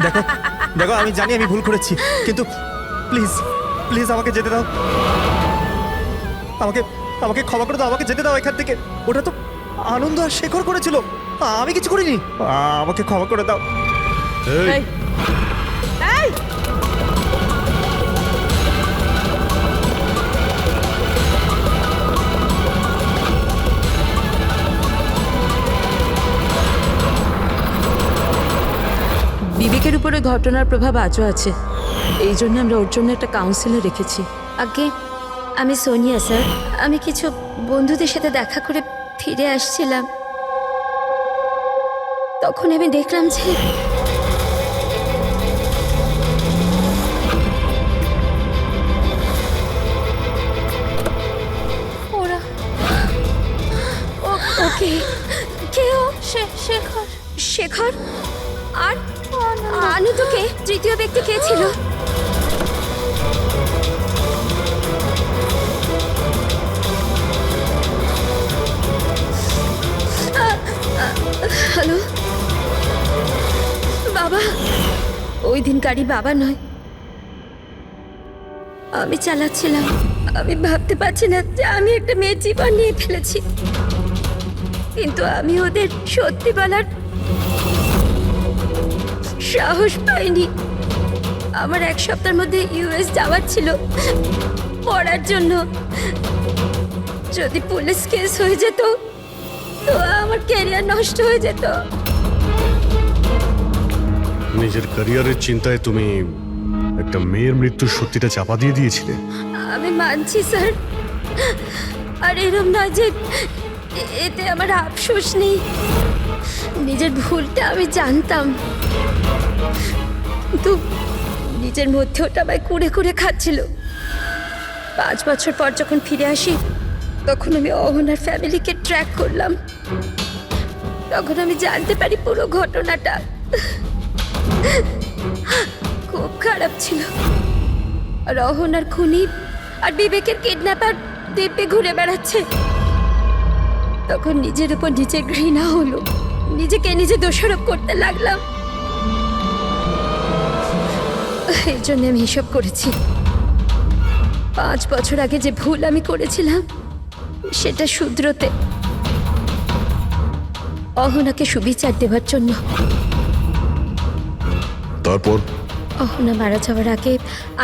দেখো দেখো, আমি জানি আমি ভুল করেছি, কিন্তু প্লিজ প্লিজ আমাকে যেতে দাও, আমাকে আমাকে ক্ষমা করে দাও, আমাকে যেতে দাও এখান থেকে। ওটা তো আনন্দ আর শেখর করেছিল, আমি কিছু করিনি, আমাকে ক্ষমা করে দাও। এই, এই! বিবেকের উপরে ঘটনার প্রভাব আজও আছে, এই জন্য আমরা ওর জন্য একটা কাউন্সিলর রেখেছি। আগে আমি সোনিয়া স্যার, আমি কিছু বন্ধুদের সাথে দেখা করে ফিরে আসছিলাম, তখন আমি দেখলাম যে ওরা ওকে কেউ শেখর শেখর আর আনন্দকে তৃতীয় ব্যক্তি কে ছিল? হ্যালো বাবা, ওই দিন গাড়ি বাবা নয়, আমি চালাচ্ছিলাম। আমি ভাবতে পারছি না যে আমি একটা মেয়ের জীবন নিয়ে ফেলেছি, কিন্তু আমি ওদের সত্যি বলার সাহস পাইনি। আমার এক সপ্তাহের মধ্যে ইউএস যাওয়ার ছিল পড়ার জন্য। যদি পুলিশ কেস হয়ে যেত তো আমার ক্যারিয়ার নষ্ট হয়ে যেত। নিজের ক্যারিয়ারের চিন্তায় তুমি একটা মেয়ের মৃত্যুর সত্যিটা চাপা দিয়ে দিয়েছিলে। আমি মানছি স্যার, আর এরম নয় যে এতে আমার আফসোস নেই। নিজের ভুলটা আমি জানতাম, কিন্তু নিজের মধ্যে ওটা আমায় কুড়ে কুড়ে খাচ্ছিল। 5 বছর পর যখন ফিরে আসি, তখন আমি অহনার ফ্যামিলিকে ট্র্যাক করলাম। তখন আমি জানতে পারি পুরো ঘটনাটা। খুব খারাপ ছিল। আর অহনার খুনি আর বিবেকের কিডন্যাপার দিব্যে ঘুরে বেড়াচ্ছে। তখন নিজের উপর নিজের ঘৃণা হলো, নিজেকে নিজে দোষারোপ করতে লাগলাম। এই জন্য আমি এসব করেছি। 5 বছর আগে যে ভুল আমি করেছিলাম সেটা শুধরোতে, অহনাকে সুবিচার দেওয়ার জন্য। তারপর অহনা মারা যাওয়ার আগে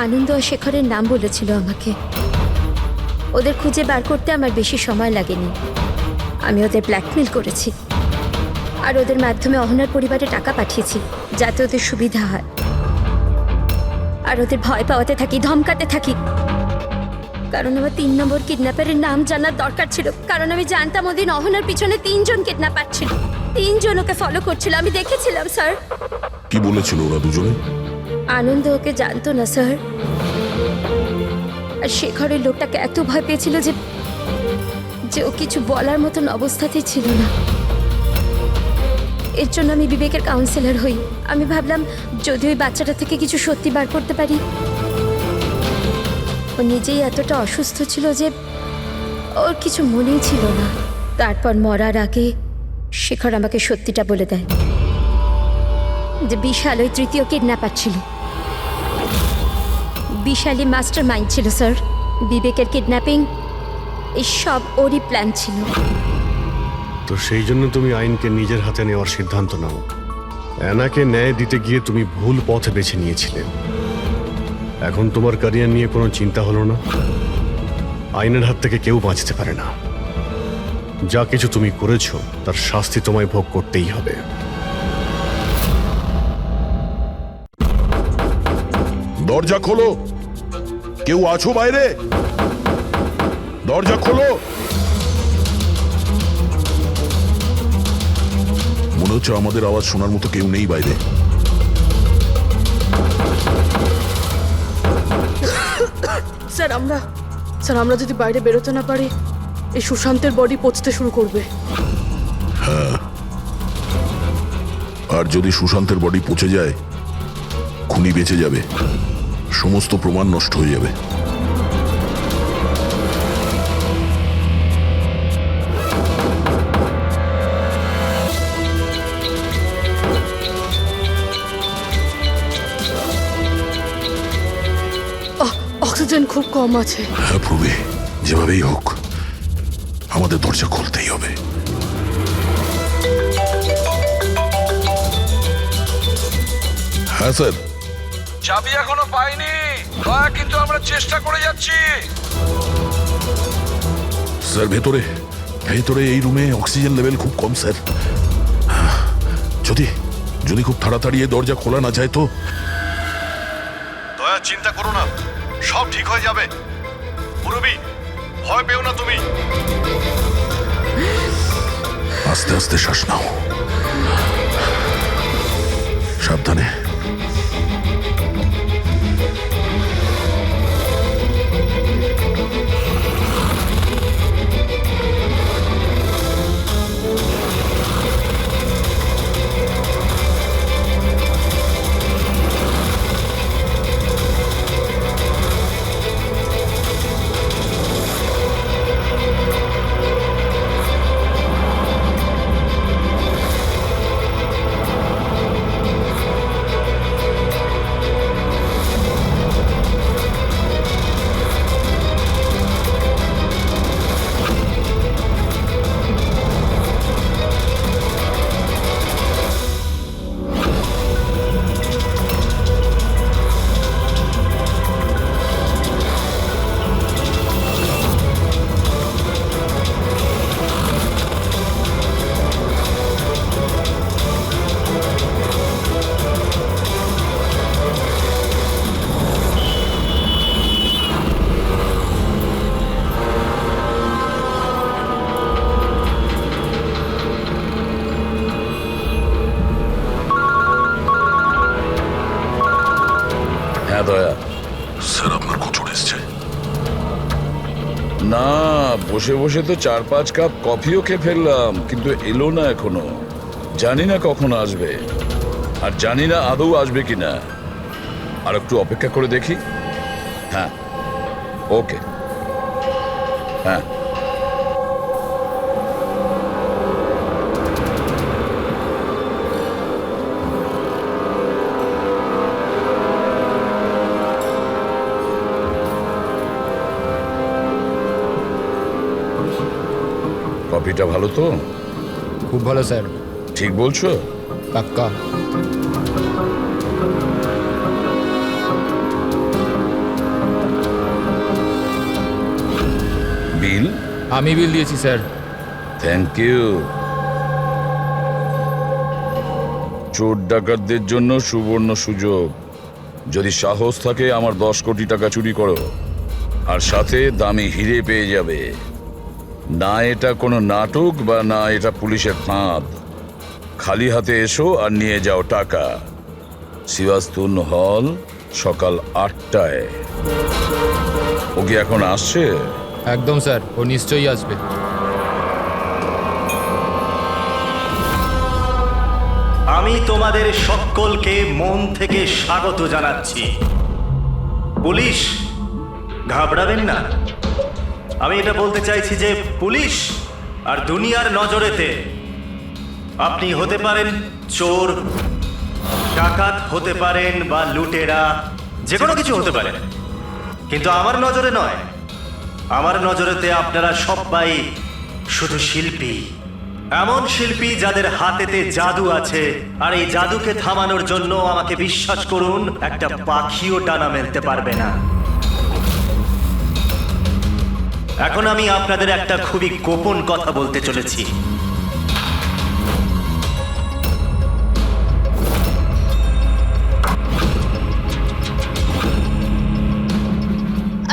আনন্দ আর শেখরের নাম বলেছিল আমাকে। ওদের খুঁজে বার করতে আমার বেশি সময় লাগেনি। আমি ওদের ব্ল্যাকমেল করেছি, আর ওদের মাধ্যমে অহনার পরিবারে টাকা পাঠিয়েছি যাতে ওদের সুবিধা হয়। আর ওদের ভয় পাওয়াতে থাকি, ধমকাতে থাকি, কারণ আমার 3 নম্বর কিডন্যাপারের নাম জানার দরকার ছিল। কারণ আমি জানতাম ওদিন অহনার পিছনে 3 জন কিডন্যাপার ছিল, 3 জন ওকে ফলো করছিল। আমি দেখেছিলাম স্যার। কি বলেছিল ওরা দুজনে? আনন্দ ওকে জানতো না স্যার, আর শেখরের লোকটাকে এত ভয় পেয়েছিল যে ও কিছু বলার মতন অবস্থাতেই ছিল না। এর জন্য আমি বিবেকের কাউন্সিলর হই। আমি ভাবলাম যদি ওই বাচ্চাটা থেকে কিছু সত্যি বার করতে পারি। ও নিজেই এতটা অসুস্থ ছিল যে ওর কিছু মনেই ছিল না। তারপর মরার আগে শেখর আমাকে সত্যিটা বলে দেয় যে বিশাল ওই তৃতীয় কিডন্যাপার ছিল। বিশালই মাস্টার মাইন্ড ছিল স্যার। বিবেকের কিডন্যাপিং এই সব ওরই প্ল্যান ছিল। তো সেই জন্য তুমি আইনকে নিজের হাতে নেওয়ার সিদ্ধান্ত নাও। অ্যানাকে ন্যায় দিতে গিয়ে তুমি ভুল পথ বেছে নিয়েছিলে। এখন তোমার ক্যারিয়ার নিয়ে কোনো চিন্তা হলো না। আইনের হাত থেকে কেউ বাঁচতে পারে না। যা কিছু তুমি করেছো তার শাস্তি তোমায় ভোগ করতেই হবে। দরজা খোলো, কেউ আছো বাইরে? দরজা খোলো। মনে হচ্ছে আমাদের আওয়াজ শোনার মতো কেউ নেই বাইরে। স্যার আমরা যদি বাইরে বেরোতে না পারি এই সুশান্তের বডি পচতে শুরু করবে। আর যদি সুশান্তের বডি পচে যায়, খুনি বেঁচে যাবে, সমস্ত প্রমাণ নষ্ট হয়ে যাবে। অক্সিজেন খুব কম আছে। হ্যাঁ প্রবি, যেভাবেই হোক আমাদের দরজা খুলতেই হবে। হ্যাঁ স্যার। চাবি এখনো পাইনি, কিন্তু আমরা চেষ্টা করে যাচ্ছি। স্যার ভেতরে ভেতরে এই রুমে অক্সিজেন লেভেল খুব কম স্যার। যদি খুব তাড়াতাড়ি এই দরজা খোলা না যায় তো। দয়া চিন্তা করো না, সব ঠিক হয়ে যাবে। মুরবি, ভয় পেও না তুমি। আস্তে আস্তে শ্বাস নাও, সাবধানে। হ্যাঁ দয়া। স্যার আপনার কোচর এসছে। না, বসে বসে তো 4-5 কাপ কফিও খেয়ে ফেললাম, কিন্তু এলো না এখনো। জানি না কখন আসবে, আর জানি না আদৌ আসবে কিনা। আর একটু অপেক্ষা করে দেখি। হ্যাঁ, ওকে। হ্যাঁ, কফিটা ভালো তো? খুব ভালো স্যার। ঠিক বলছো? পাক্কা। বিল? আমি বিল দিয়েছি স্যার। Thank you. চোর ডাকাতদের জন্য সুবর্ণ সুযোগ। যদি সাহস থাকে আমার 10 কোটি টাকা চুরি করো, আর সাথে দামি হিরে পেয়ে যাবে। না এটা কোনো নাটক বা না এটা পুলিশের ফাঁদ। খালি হাতে এসো আর নিয়ে যাও টাকা। সিওয়াস্তুন হল, সকাল 8টায়। ও কি এখন আসছে? একদম স্যার, ও নিশ্চয়ই আসবে। আমি তোমাদের সকলকে মন থেকে স্বাগত জানাচ্ছি। পুলিশ, ঘাবড়াবেন না। আমি এটা বলতে চাইছি যে পুলিশ আর দুনিয়ার নজরেতে আপনি হতে পারেন চোর, ডাকাত হতে পারেন বা লুটেরা, যে কোনো কিছু হতে পারেন, কিন্তু আমার নজরে নয়। আমার নজরেতে আপনারা সবাই শুধু শিল্পী, এমন শিল্পী যাদের হাতেতে জাদু আছে, আর এই জাদুকে থামানোর জন্য আমাকে বিশ্বাস করুন, একটা পাখিও ডানা মেলতে পারবে না। এখন আমি আপনাদের একটা খুবই গোপন কথা বলতে চলেছি।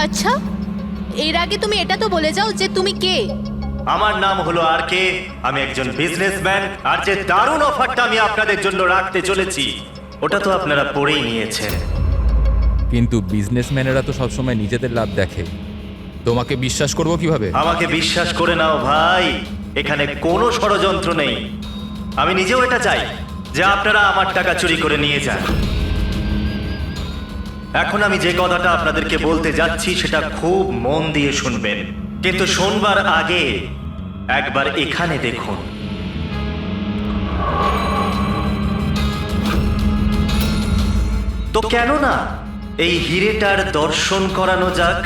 আচ্ছা, এর আগে তুমি এটা তো বলে যাও যে তুমি কে। আমার নাম হলো আর কে, আমি একজন বিজনেসম্যান, আর যে দারুণ অফারটা আমি আপনাদের জন্য রাখতে চলেছি ওটা তো আপনারা পড়েই নিয়েছেন। কিন্তু বিজনেসম্যানেরা তো সবসময় নিজেদের লাভ দেখে, তোমাকে বিশ্বাস করবো কিভাবে? আমাকে বিশ্বাস করে নাও ভাই, এখানে কোনো ষড়যন্ত্র নেই। আমি নিজেও এটা চাই যে আপনারা আমার টাকা চুরি করে নিয়ে যান। এখন আমি যে কথাটা আপনাদেরকে বলতে যাচ্ছি সেটা খুব মন দিয়ে শুনবেন, কিন্তু শোনবার আগে একবার এখানে দেখুন। তো কেন না এই হিরেটার দর্শন করানো যাক,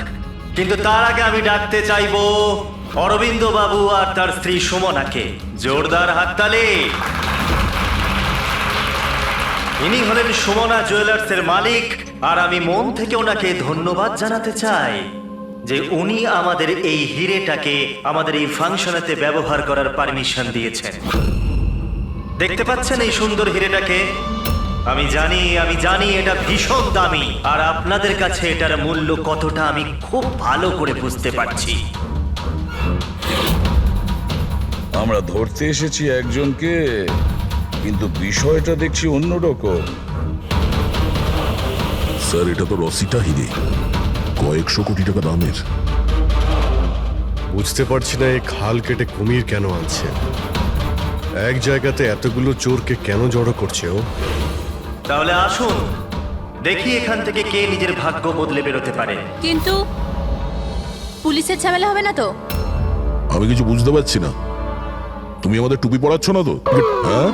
কিন্তু তার আগে আমি ডাকতে চাইবো অরবিন্দ বাবু আর তার স্ত্রী সুমনাকে। জোরদার হাততালি। ইনি হলেন সুমনা জুয়েলার্সের মালিক, আর আমি মন থেকে ওনাকে ধন্যবাদ জানাতে চাই যে উনি আমাদের এই হিরেটাকে আমাদের এই ফাংশনেতে ব্যবহার করার পারমিশন দিয়েছেন। দেখতে পাচ্ছেন এই সুন্দর হিরেটাকে? আমি জানি এটা ভীষণ দামি, আর আপনাদের কাছে এটার মূল্য কতটা আমি খুব ভালো করে বুঝতে পারছি। আমরা ধরতে এসেছি একজনকে, কিন্তু বিষয়টা দেখছি অন্যরকম। স্যার, এটা তো রসিটা হিরে, কয়েকশো কোটি টাকা দামের। বুঝতে পারছি না এই খাল কেটে কুমির কেন আনছে, এক জায়গাতে এতগুলো চোরকে কেন জড়ো করছে ও? তাহলে আসুন দেখি এখান থেকে কে নিজের ভাগ্য বদলে বেরোতে পারে। কিন্তু পুলিশের ঝামেলা হবে না তো? আমি কিছু বুঝতে পারছি না। তুমি আমাদের টুপি পরাচ্ছ না তো? হ্যাঁ,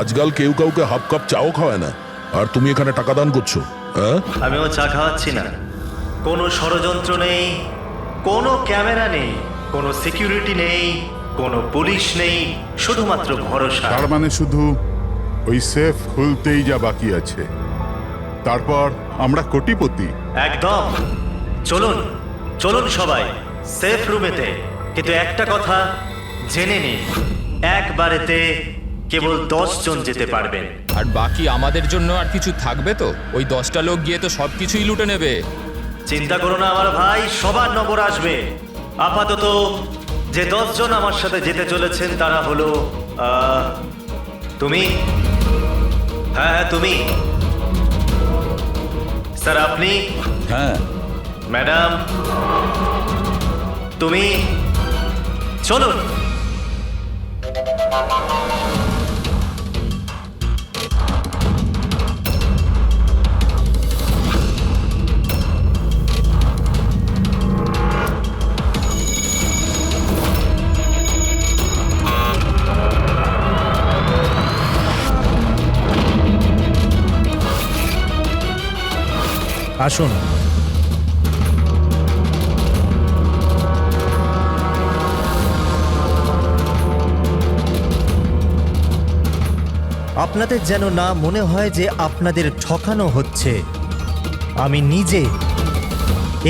আজকাল কেউ কাউকে হাফ কাপ চাও খাওয়ায় না, আর তুমি এখানে টাকা দান করছো। হ্যাঁ, আমিও চা খাওয়াচ্ছি না। কোনো ষড়যন্ত্র নেই, কোনো ক্যামেরা নেই, কোনো সিকিউরিটি নেই, কোনো পুলিশ নেই, শুধুমাত্র ভরসা। তার মানে শুধু ওই সেফ খুলতেই যা বাকি আছে, তারপর আমরা কোটিপতি। একদম। চলুন চলুন সবাই সেফ রুমেতে। কিন্তু একটা কথা জেনে নিন, একবারেতে কেবল 10 জন যেতে পারবেন। আর বাকি আমাদের জন্য আর কিছু থাকবে তো? ওই 10টা লোক গিয়ে তো সব কিছুই লুটে নেবে। চিন্তা করো না আমার ভাই, সবার নম্বর আসবে। আপাতত যে 10 জন আমার সাথে যেতে চলেছেন তারা হলো তুমি, হ্যাঁ তুমি, স্যার আপনি, হ্যাঁ ম্যাডাম তুমি। চলুন। আসুন। আপনাদের যেন না মনে হয় যে আপনাদের ঠকানো হচ্ছে। আমি নিজে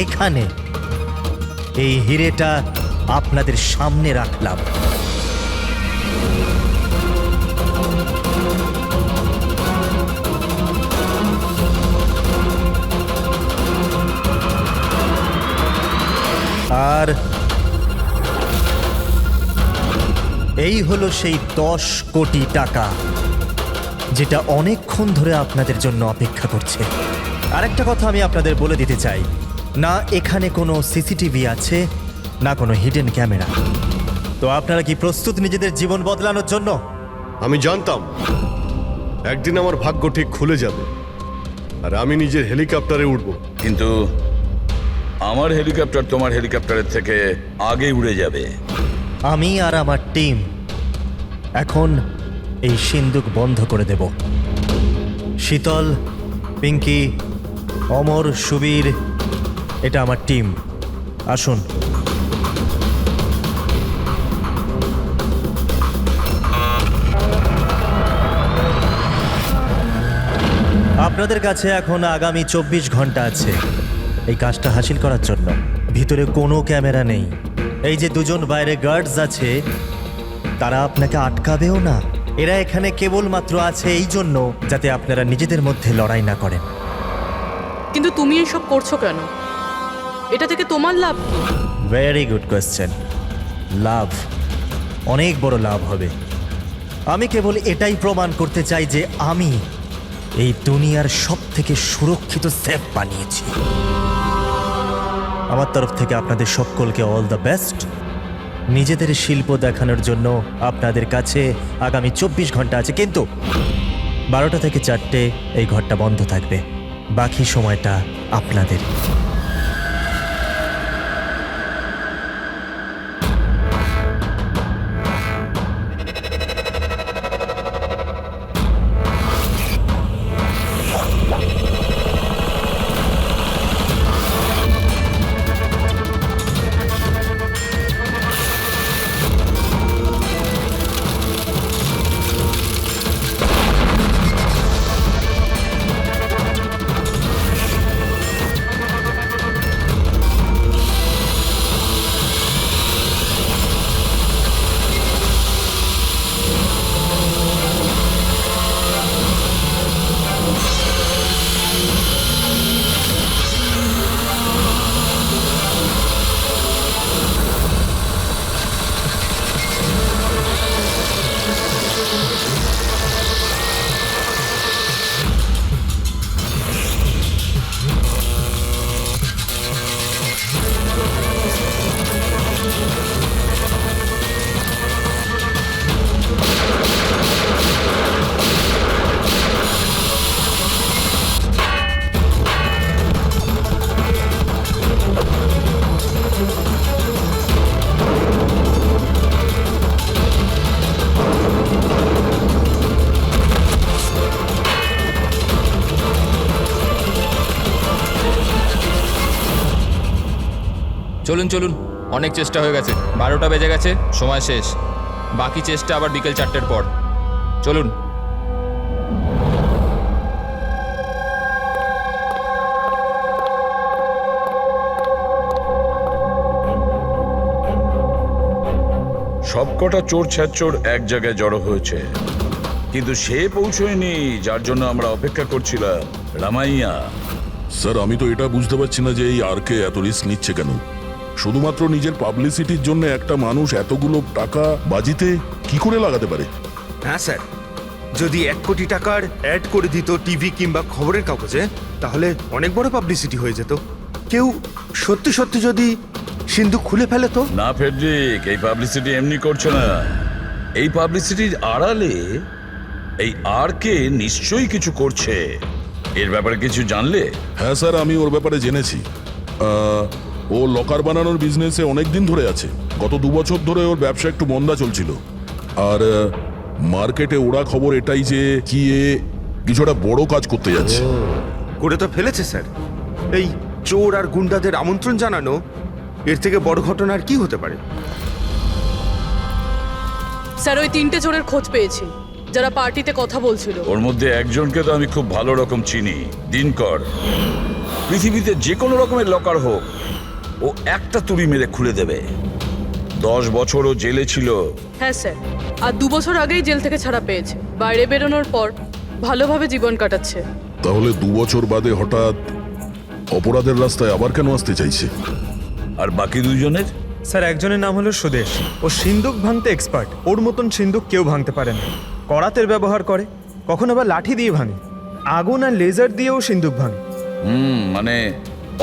এখানে এই হিরেটা আপনাদের সামনে রাখলাম। আর এই হলো সেই 10 কোটি টাকা যেটা অনেকক্ষণ ধরে আপনাদের জন্য অপেক্ষা করছে। আরেকটা কথা আমি আপনাদের বলে দিতে চাই, না এখানে কোনো সিসিটিভি আছে, না কোনো হিডেন ক্যামেরা। তো আপনারা কি প্রস্তুত নিজেদের জীবন বদলানোর জন্য? আমি জানতাম একদিন আমার ভাগ্য ঠিক খুলে যাবে আর আমি নিজের হেলিকপ্টারে উঠব। কিন্তু আমার হেলিকপ্টার তোমার হেলিকপ্টারের থেকে আগে উড়ে যাবে। আমি আর আমার টিম এখন এই সিন্দুক বন্ধ করে দেব। শীতল, পিঙ্কি, অমর, সুবীর, এটা আমার টিম। আসুন। আপনাদের কাছে এখন আগামী 24 ঘন্টা আছে এই কাজটা হাসিল করার জন্য। ভিতরে কোনো ক্যামেরা নেই। এই যে দুজন বাইরে গার্ডস আছে, তারা আপনাকে আটকাবেও না। এরা এখানে কেবলমাত্র আছে এই জন্য যাতে আপনারা নিজেদের মধ্যে লড়াই না করেন। কিন্তু তুমি এসব করছো কেন? এটা থেকে তোমার লাভ কি? Very good question. লাভ, অনেক বড় লাভ হবে। আমি কেবল এটাই প্রমাণ করতে চাই যে আমি এই দুনিয়ার সব থেকে সুরক্ষিত সেফ বানিয়েছি। আমার তরফ থেকে আপনাদের সকলকে অল দ্য বেস্ট। নিজেদের শিল্প দেখানোর জন্য আপনাদের কাছে আগামী 24 ঘন্টা আছে, কিন্তু 12টা থেকে 4টে এই ঘরটা বন্ধ থাকবে। বাকি সময়টা আপনাদের। চলুন চলুন, অনেক চেষ্টা হয়ে গেছে। 12টা বেজে গেছে, সময় শেষ। বাকি চেষ্টা আবার বিকেল 4টের পর। চলুন। সবকটা চোর ছ্যাচোর এক জায়গায় জড়ো হয়েছে, কিন্তু সে পৌঁছয়নি যার জন্য আমরা অপেক্ষা করছিলাম, রামাইয়া। স্যার, আমি তো এটা বুঝতে পারছি না যে এই আরকে এত রিস্ক নিচ্ছে কেন। শুধুমাত্র নিজের পাবলিসিটির জন্য একটা মানুষ এতগুলো টাকা বাজিতে কি করে লাগাতে পারে? হ্যাঁ স্যার, যদি 1 কোটি টাকার অ্যাড করে দিত টিভি কিংবা খবরের কাগজে, তাহলে অনেক বড় পাবলিসিটি হয়ে যেত। কেউ সত্যি সত্যি যদি সিন্ধুক খুলে ফেলে তো? না ফেডরিক, এই পাবলিসিটি এমনি করছে না। এই পাবলিসিটির আড়ালে এই আরকে নিশ্চয়ই কিছু করছে। এর ব্যাপারে কিছু জানলে? হ্যাঁ স্যার, আমি ওর ব্যাপারে জেনেছি। ও লকার বানানোর বিজনেসে অনেক দিন ধরে আছে। গত 2 বছর ধরে ওর ব্যবসা একটু মন্দা চলছিল। আর মার্কেটে ওরা খবর এটাই যে কি এ কিছুটা বড় কাজ করতে যাচ্ছে। করে তো ফেলেছে স্যার। এই চোর আর গুন্ডাদের আমন্ত্রণ জানানো, এর থেকে বড় ঘটনা আর কি হতে পারে? স্যার, ওই 3টে চোরের খোঁজ পেয়েছি যারা পার্টিতে কথা বলছিল। ওর মধ্যে একজনকে তো আমি খুব ভালো রকম চিনি, দিনকর। পৃথিবীতে যে কোনো রকমের লকার হোক, ও একটা তুড়ি মেরে খুলে দেবে। 10 বছর ও জেলে ছিল। হ্যাঁ স্যার, আর 2 বছর আগেই জেল থেকে ছাড়া পেয়েছে। বাইরে বেরোনোর পর ভালোভাবে জীবন কাটাচ্ছে। তাহলে 2 বছর বাদে হঠাৎ অপরাধের রাস্তায় আবার কেন আসতে চাইছে? আর বাকি দুজনের? স্যার, একজনের নাম হলো সুদেশ। ও সিন্দুক ভাঙতে এক্সপার্ট। ওর মতন সিন্দুক কেউ ভাঙতে পারে না। করাতের ব্যবহার করে, কখন আবার লাঠি দিয়ে ভাঙে, আগুন আর লেজার দিয়েও সিন্দুক ভাঙে। মানে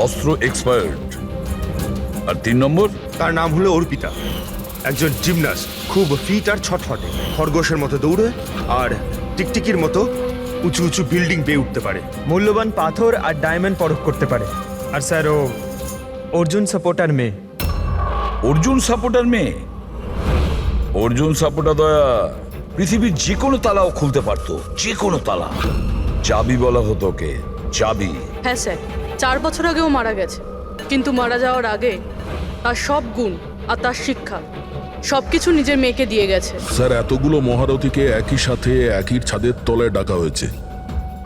অস্ত্র এক্সপার্ট। আর 3 নম্বর? তার নাম হলো অর্পিতা, একজন জিমনাস্ট। খুব ফিট আর ছটফটে, খরগোশের মতো দৌড়ে আর টিকটিকির মতো উঁচু উঁচু বিল্ডিং পেয়ে উঠতে পারে। মূল্যবান পাথর আর ডায়মন্ড পরখ করতে পারে। আর স্যার ও অর্জুন সাপোর্টার মেয়ে। অর্জুন সাপোর্টার মেয়ে? অর্জুন সাপোর্টার দয়া পৃথিবীর যে কোনো তালাও খুলতে পারতো, যে কোনো তালা। চাবি বলা হতো ওকে, চাবি। হ্যাঁ স্যার, 4 বছর আগেও মারা গেছে, কিন্তু মারা যাওয়ার আগে তার সব গুণ আর তার শিক্ষা সবকিছু নিজের মেয়েকে দিয়ে গেছে। স্যার, এতগুলো মহারথীকে একই সাথে একই ছাদের তলায় ডাকা হয়েছে,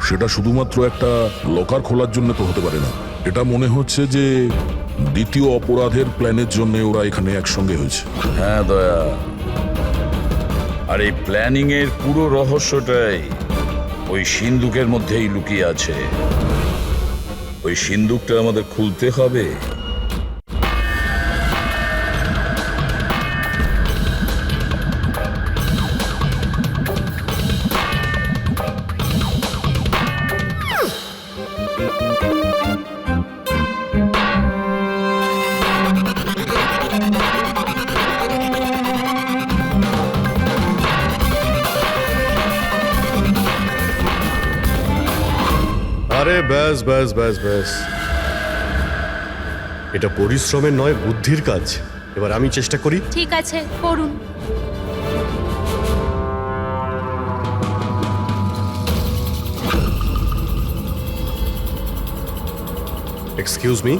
সেটা শুধুমাত্র একটা লকার খোলার জন্য তো হতে পারে না। এটা মনে হচ্ছে যে দ্বিতীয় অপরাধের প্ল্যানের জন্য ওরা এখানে একসঙ্গে হয়েছে। হ্যাঁ দয়া, আর এই প্ল্যানিং এর পুরো রহস্যটাই ওই সিন্দুকের মধ্যেই লুকিয়ে আছে। ওই সিন্দুকটা আমাদের খুলতে হবে। আরে ব্যাস ব্যাস ব্যাস ব্যাস, এটা পরিশ্রমের নয়, বুদ্ধির কাজ। এবার আমি চেষ্টা করি। ঠিক আছে, করুন। Excuse me.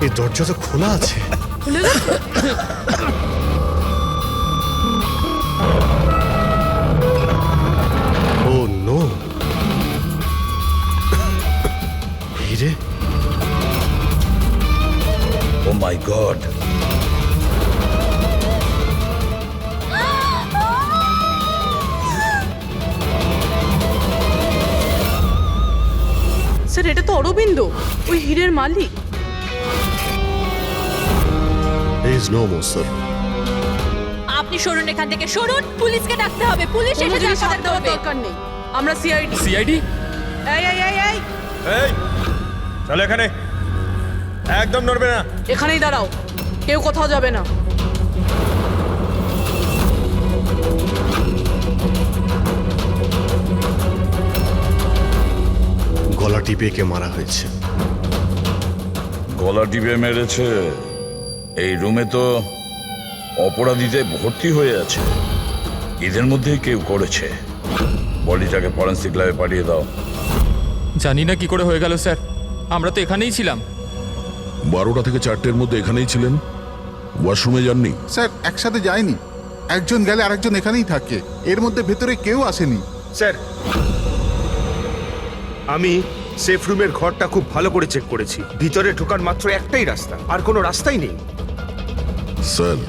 এই দরজা তো খোলা আছে। ও নো, হিরে, ও মাই গড। স্যার, এটা তো অরবিন্দ, ওই হীরের মালিক। there is no more, sir. আপনি সরুন এখান থেকে, সরুন। পুলিশকে ডাকতে হবে, পুলিশ কোনো এসে জিনিস যা হাত দেওয়ার দরকার নেই। আমরা সিআইডি। সিআইডি? এই এই এই এই, এই চলো এখানে, একদম নড়বে না। এখানেই দাঁড়াও, কেউ কোথাও যাবে না। গলা টিপে কে মারা হয়েছে? গলা টিপে মেরেছে? এই রুমে তো অপরাধীতে ভর্তি হয়ে আছে, এদের মধ্যেই কেউ করেছে। বডিটাকে ফরেন্সিক ল্যাবে পাঠিয়ে দাও। জানি না কি করে হয়ে গেল স্যার, আমরা তো এখানেই ছিলাম। 12টা থেকে 4টের মধ্যে এখানেই ছিলেন, ওয়াশরুমে যাননি? স্যার একসাথে যায়নি, একজন গেলে আরেকজন এখানেই থাকে, এর মধ্যে ভেতরে কেউ আসেনি। স্যার, আমি সেফ রুমের ঘরটা খুব ভালো করে চেক করেছি। ভিতরে ঢোকার মাত্র একটাই রাস্তা, আর কোনো রাস্তাই নেই। স্যার,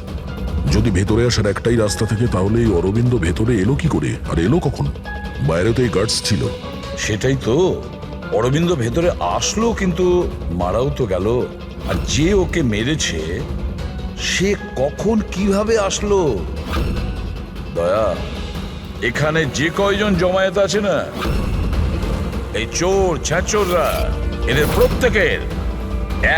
যদি ভেতরে আসার একটাই রাস্তা থেকে তাহলে এই অরবিন্দ ভেতরে এলো কি করে, আর এলো কখন? বাইরে তো এই গার্ডস ছিল। সেটাই তো, অরবিন্দ ভেতরে আসলো কিন্তু মারাও তো গেল। আর যে ওকে মেরেছে সে কখন কিভাবে আসলো? দয়া, এখানে যে কয়জন জমায়েত আছে না, এই চোর ছ্যাচোররা, এদের প্রত্যেকের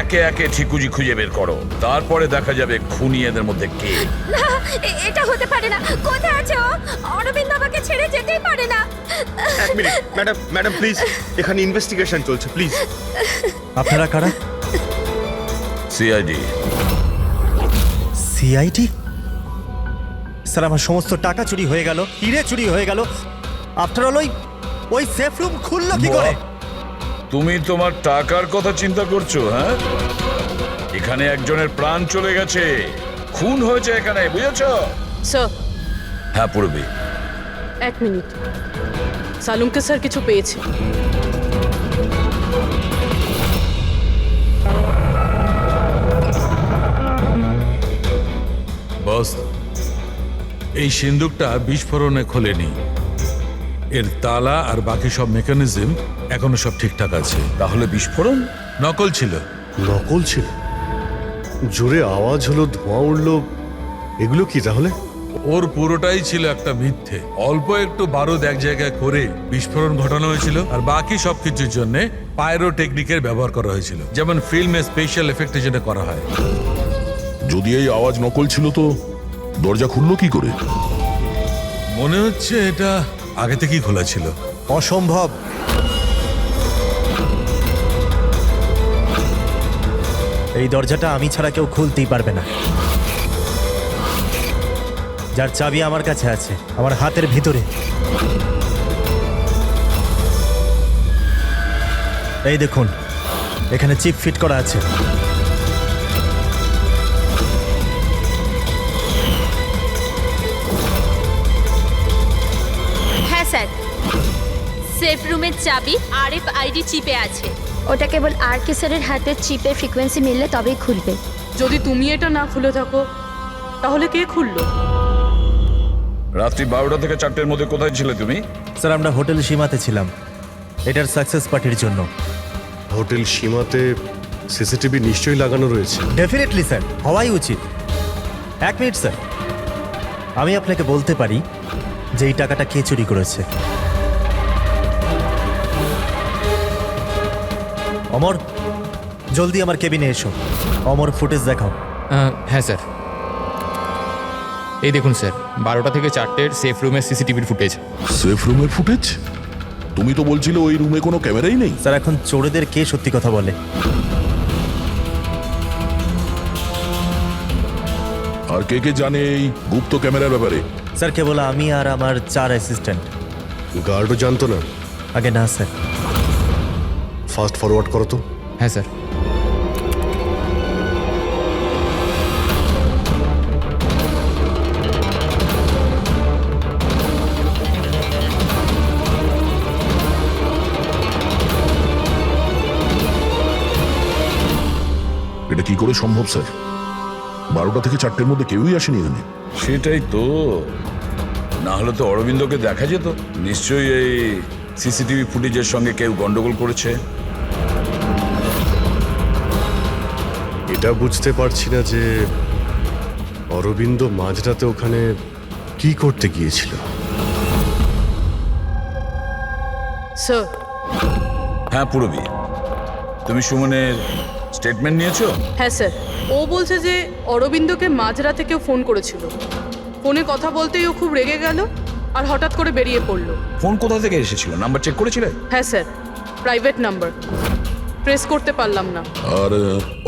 একে একে ঠিকুজি খুঁজে বের করো। তারপরে দেখা যাবে খুনি এদের মধ্যে কে। না, এটা হতে পারে না। কোথায় আছে ও? অরবিন্দ আমাকে ছেড়ে যেতেই পারে না। এক মিনিট, ম্যাডাম ম্যাডাম প্লিজ, এখানে ইনভেস্টিগেশন চলছে, প্লিজ। আপনারা কারা? সিআইডি। সিআইডি? স্যার, আমার সমস্ত টাকা চুরি হয়ে গেল, হিরে চুরি হয়ে গেল। আফটার অল ওই সেফ রুম খুললো কি করে? তুমি তোমার টাকার কথা চিন্তা করছো? হ্যাঁ, এখানে একজনের প্রাণ চলে গেছে, খুন হয়েছে এখানে, বুঝেছ? স্যার, হ্যাঁ পড়বে। 1 মিনিট, সালুমকে স্যার কিছু পেয়েছে। বস, এই সিন্দুকটা বিস্ফোরণে খোলেনি, এর তালা আর বাকি সব মেকানিজম এখনো সব ঠিকঠাক আছে। তাহলে বিস্ফোরণ নকল ছিল। নকল ছিল? জোরে আওয়াজ হলো, ধোঁয়া উঠলো, এগুলো কি তাহলে? ওর পুরোটাই ছিল একটা মিথ্যে। অল্প একটু বারুদ এক জায়গায় করে বিস্ফোরণ ঘটানো হয়েছিল, আর বাকি সবকিছুর জন্য পাইরো টেকনিকের ব্যবহার করা হয়েছিল, যেমন ফিল্মে স্পেশাল এফেক্টের জন্য করা হয়। যদি এই আওয়াজ নকল ছিল তো দরজা খুললো কি করে? মনে হচ্ছে এটা আগে থেকেই খোলা ছিল। অসম্ভব। এই দরজাটা আমি ছাড়া কেউ খুলতেই পারবে না। যার চাবি আমার কাছে আছে, আমার হাতের ভিতরে। এই দেখুন, এখানে চিপ ফিট করা আছে। হ্যাঁ স্যার, সেফ রুমের চাবি RFID চিপে আছে। ওটা কেবল RK স্যারের হাতের চিপের ফ্রিকোয়েন্সি মিললে তবেই খুলবে। যদি তুমি এটা না খুলে থাকো তাহলে কে খুললো? রাত্রি 12টা থেকে 4টের মধ্যে কোথায় ছিলে তুমি? স্যার, আমরা হোটেল সীমাতে ছিলাম এটার সাকসেস পার্টির জন্য। হোটেল সীমাতে সিসিটিভি নিশ্চয়ই লাগানো রয়েছে। ডেফিনেটলি স্যার, হওয়াই উচিত। 1 মিনিট স্যার, আমি আপনাকে বলতে পারি যে এই টাকাটা কে চুরি করেছে। অমর, জলদি আমার কেবিনে এসো। অমর, ফুটেজ দেখাও। হ্যাঁ স্যার, এই দেখুন স্যার, 12টা থেকে 4টের সেফ রুমের সিসিটিভির ফুটেজ। সেফ রুমের ফুটেজ? তুমি তো বলছিলে ওই রুমে কোনো ক্যামেরাই নেই। স্যার, এখন চোরেদের কে সত্যি কথা বলে? আর কে কে জানে এই গুপ্ত ক্যামেরার ব্যাপারে? স্যার, কেবল আমি আর আমার 4 অ্যাসিস্ট্যান্ট। গার্ডও জানতো না? আগে না স্যার। ফাস্ট ফরওয়ার্ড করো তো। হ্যাঁ স্যার। এটা কি করে সম্ভব স্যার? 12টা থেকে 4টের মধ্যে কেউই আসেনি এখানে। সেটাই তো, না হলে তো অরবিন্দকে দেখা যেত। নিশ্চয়ই এই সিসিটিভি ফুটেজের সঙ্গে কেউ গন্ডগোল করেছে। এটা বুঝতে পারছি না যে অরবিন্দ মাঝরাতে ওখানে কি করতে গিয়েছিল। স্যার, হ্যাঁ পুরবি, তুমি সুমনের স্টেটমেন্ট নিয়েছো? হ্যাঁ স্যার, ও বলছে যে অরবিন্দকে মাঝরাতে কেউ ফোন করেছিল। ফোনে কথা বলতেই ও খুব রেগে গেল আর হঠাৎ করে বেরিয়ে পড়লো। ফোন কোথা থেকে এসেছিল? নাম্বার চেক করেছিলে? হ্যাঁ স্যার, প্রাইভেট নাম্বার, ট্রেস করতে পারলাম না। আর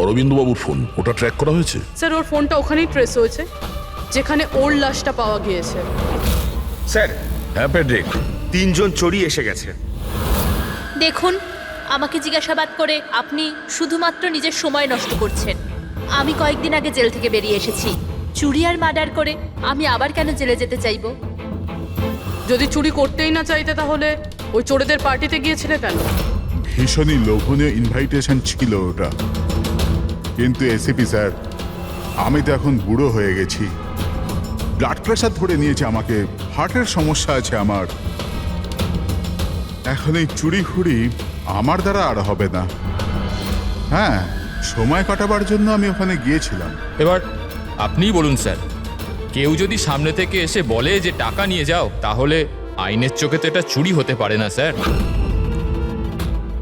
অরবিন্দ বাবুর ফোন, ওটা ট্র্যাক করা হয়েছে? স্যার, ওর ফোনটা ওখানেই ট্রেস হয়েছে যেখানে ওর লাশটা পাওয়া গিয়েছে। স্যার, হ্যাঁ পেড্রিক, 3 জন চোরি এসে গেছে। দেখুন, আমাকে জিজ্ঞাসাবাদ করে আপনি শুধুমাত্র নিজের সময় নষ্ট করছেন। আমি কয়েকদিন আগে জেল থেকে বেরিয়ে এসেছি। চুরি আর মার্ডার করে আমি আবার কেন জেলে যেতে চাইবো? যদি চুরি করতেই না চাইতে তাহলে ওই চোরেদের পার্টিতে গিয়েছিলে কেন? ভীষণই লোভনীয় ইনভাইটেশন ছিল ওটা। কিন্তু এসিপি স্যার, আমি তো এখন বুড়ো হয়ে গেছি। ব্লাড প্রেশার ধরে নিয়েছে আমাকে, হার্টের সমস্যা আছে আমার। এখন এই চুরি ফুরি আমার দ্বারা আর হবে না। হ্যাঁ, সময় কাটাবার জন্য আমি ওখানে গিয়েছিলাম। এবার আপনিই বলুন স্যার, কেউ যদি সামনে থেকে এসে বলে যে টাকা নিয়ে যাও, তাহলে আইনের চোখে তো এটা চুরি হতে পারে না স্যার।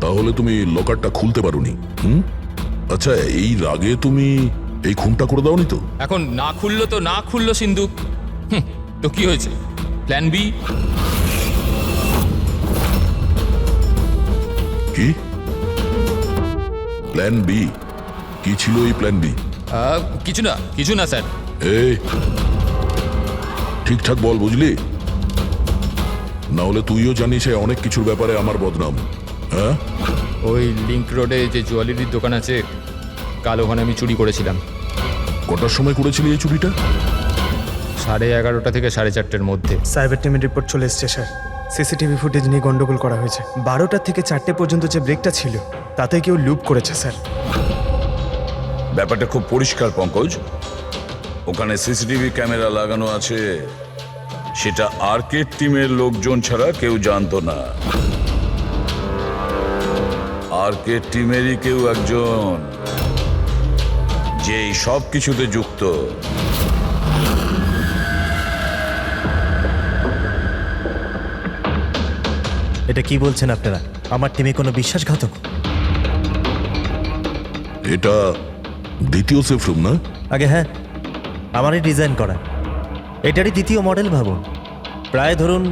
তাহলে তুমি লকারটা খুলতে পারোনি? আচ্ছা, এই রাগে তুমি এই খুনটা করে দাওনি তো? এখন না খুললো তো না খুললো সিন্ধুক, তো কি হয়েছে? Plan B? কি প্ল্যান বি? কি ছিল এই প্ল্যান বি? কিছু না স্যার। এই ঠিকঠাক বল, বুঝলি? না হলে তুইও জানিস অনেক কিছুর ব্যাপারে আমার বদনাম। হ্যাঁ, ওই লিংক রোডে যে জুয়েলারির দোকান আছে, কাল ওখানে আমি চুরি করেছিলাম। কটার সময় করেছিলি এই চুরিটা? 11:30 থেকে 4:30-এর মধ্যে। সাইবার টিমের রিপোর্ট চলে এসছে স্যার। সিসিটিভি ফুটেজ নিয়ে গন্ডগোল করা হয়েছে। 12টা থেকে 4টে পর্যন্ত যে ব্রেকটা ছিল তাতে কেউ লুপ করেছে স্যার। ব্যাপারটা খুব পরিষ্কার পঙ্কজ। ওখানে সিসিটিভি ক্যামেরা লাগানো আছে, সেটা আর্কেড টিমের লোকজন ছাড়া কেউ জানতো না। আর্কেড টিমেরই কেউ একজন, যে এই সব কিছুতে যুক্ত। এটা কি বলছেন আপনারা? আমার টিমে কোনো বিশ্বাসঘাতক? এটা দ্বিতীয় সেফ রুম না? আগে হ্যাঁ, আমারই ডিজাইন করা। এটারই দ্বিতীয় মডেল ভাবুন। প্রায় ধরুন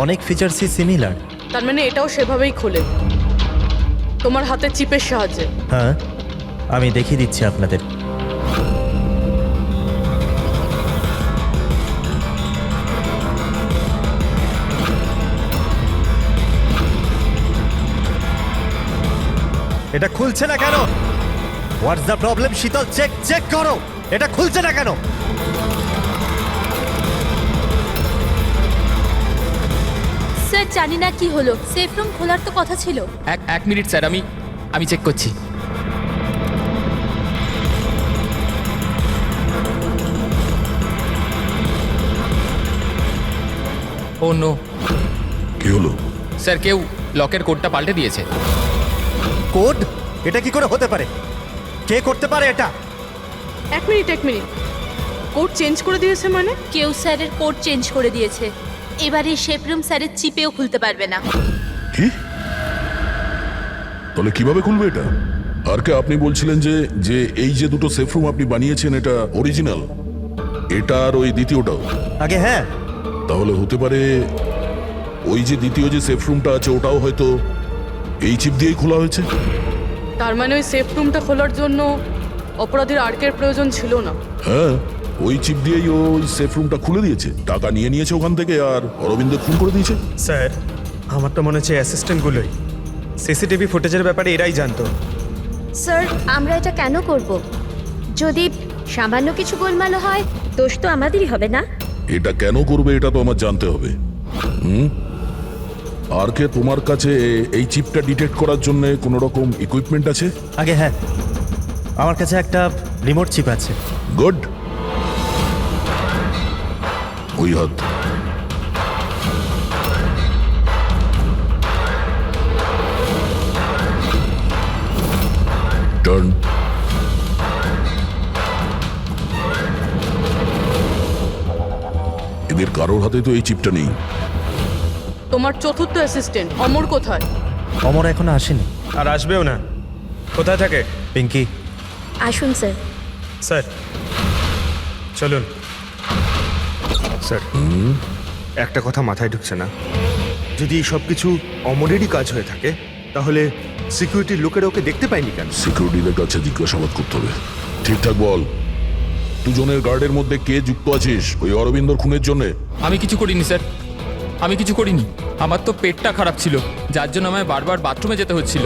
অনেক ফিচার্সই সিমিলার। তার মানে এটাও সেভাবেই খোলে, তোমার হাতে চিপের সাহায্যে। হ্যাঁ, আমি দেখিয়ে দিচ্ছি আপনাদের। এটা খুলছে না কেন? What's the problem? শীতল, চেক করো, এটা খুলছে না কেন? স্যার জানি না কি হলো, সেফ রুম খোলার তো কথা ছিল। এক মিনিট স্যার, আমি চেক করছি। ও নো, কি হলো? স্যার কেউ লকের কোডটা পাল্টে দিয়েছে। কোড? এটা কি করে হতে পারে? কে করতে পারে এটা? এক মিনিট, কোড চেঞ্জ করে দিয়েছে মানে? কেউ স্যারের কোড চেঞ্জ করে দিয়েছে। এবার এই শেফ রুম স্যারের চিপেও খুলতে পারবে না। কি? তাহলে কিভাবে খুলবে এটা? আর কে আপনি বলছিলেন যে এই যে দুটো সেফ রুম আপনি বানিয়েছেন এটা অরিজিনাল, এটা আর ওই দ্বিতীয়টাও? আগে হ্যাঁ। তাহলে হতে পারে ওই যে দ্বিতীয় যে সেফ রুমটা আছে ওটাও হয়তো এই চিপ দিয়েই খোলা হয়েছে। তার মানে ওই সেফ রুমটা খোলার জন্য অপরাধীর আর্কের প্রয়োজন ছিল না। হ্যাঁ, ওই চিপ দিয়েই ওই সেফ রুমটা খুলে দিয়েছে, টাকা নিয়ে নিয়েছে ওখান থেকে, আর অরবিন্দের খুন করে দিয়েছে। স্যার, আমার তো মনে হচ্ছে অ্যাসিস্ট্যান্টগুলোই সিসিটিভি ফুটেজের ব্যাপারে এরাই জানতো। স্যার, আমরা এটা কেন করব? যদি সামান্য কিছু গোলমাল হয়, দোষ তো আমাদেরই হবে না? এটা কেন করবে এটা তো আমার জানতে হবে। আর কে তোমার কাছে এই চিপটা ডিটেক্ট করার জন্য কোনো রকম ইকুইপমেন্ট আছে? আগে হ্যাঁ, আমার কাছে একটা রিমোট চিপ আছে। গুড। ওই হাত। টার্ন। এদের কারোর হাতে তো এই চিপটা নেই। তোমার চতুর্থ অ্যাসিস্ট্যান্ট অমর কোথায়? অমর এখনো আসেনি। আর আসবেও না। কোথায় থাকে? পিঙ্কি। আসুন স্যার। স্যার চলুন। স্যার, একটা কথা মাথায় ঢুকছে না। যদি এই সব কিছু অমরেরই কাজ হয়ে থাকে, তাহলে সিকিউরিটির লোকেরা ওকে দেখতে পায়নি কেন? সিকিউরিটিদের কাছে জিজ্ঞাসাবাদ করতে হবে। ঠিকঠাক বল, দুজনের গার্ডের মধ্যে কে যুক্ত আছিস ওই অরবিন্দর খুনের জন্য? আমি কিছু করিনি স্যার, আমি কিছু করিনি। আমার তো পেটটা খারাপ ছিল, যার জন্য আমায় বারবার বাথরুমে যেতে হচ্ছিল।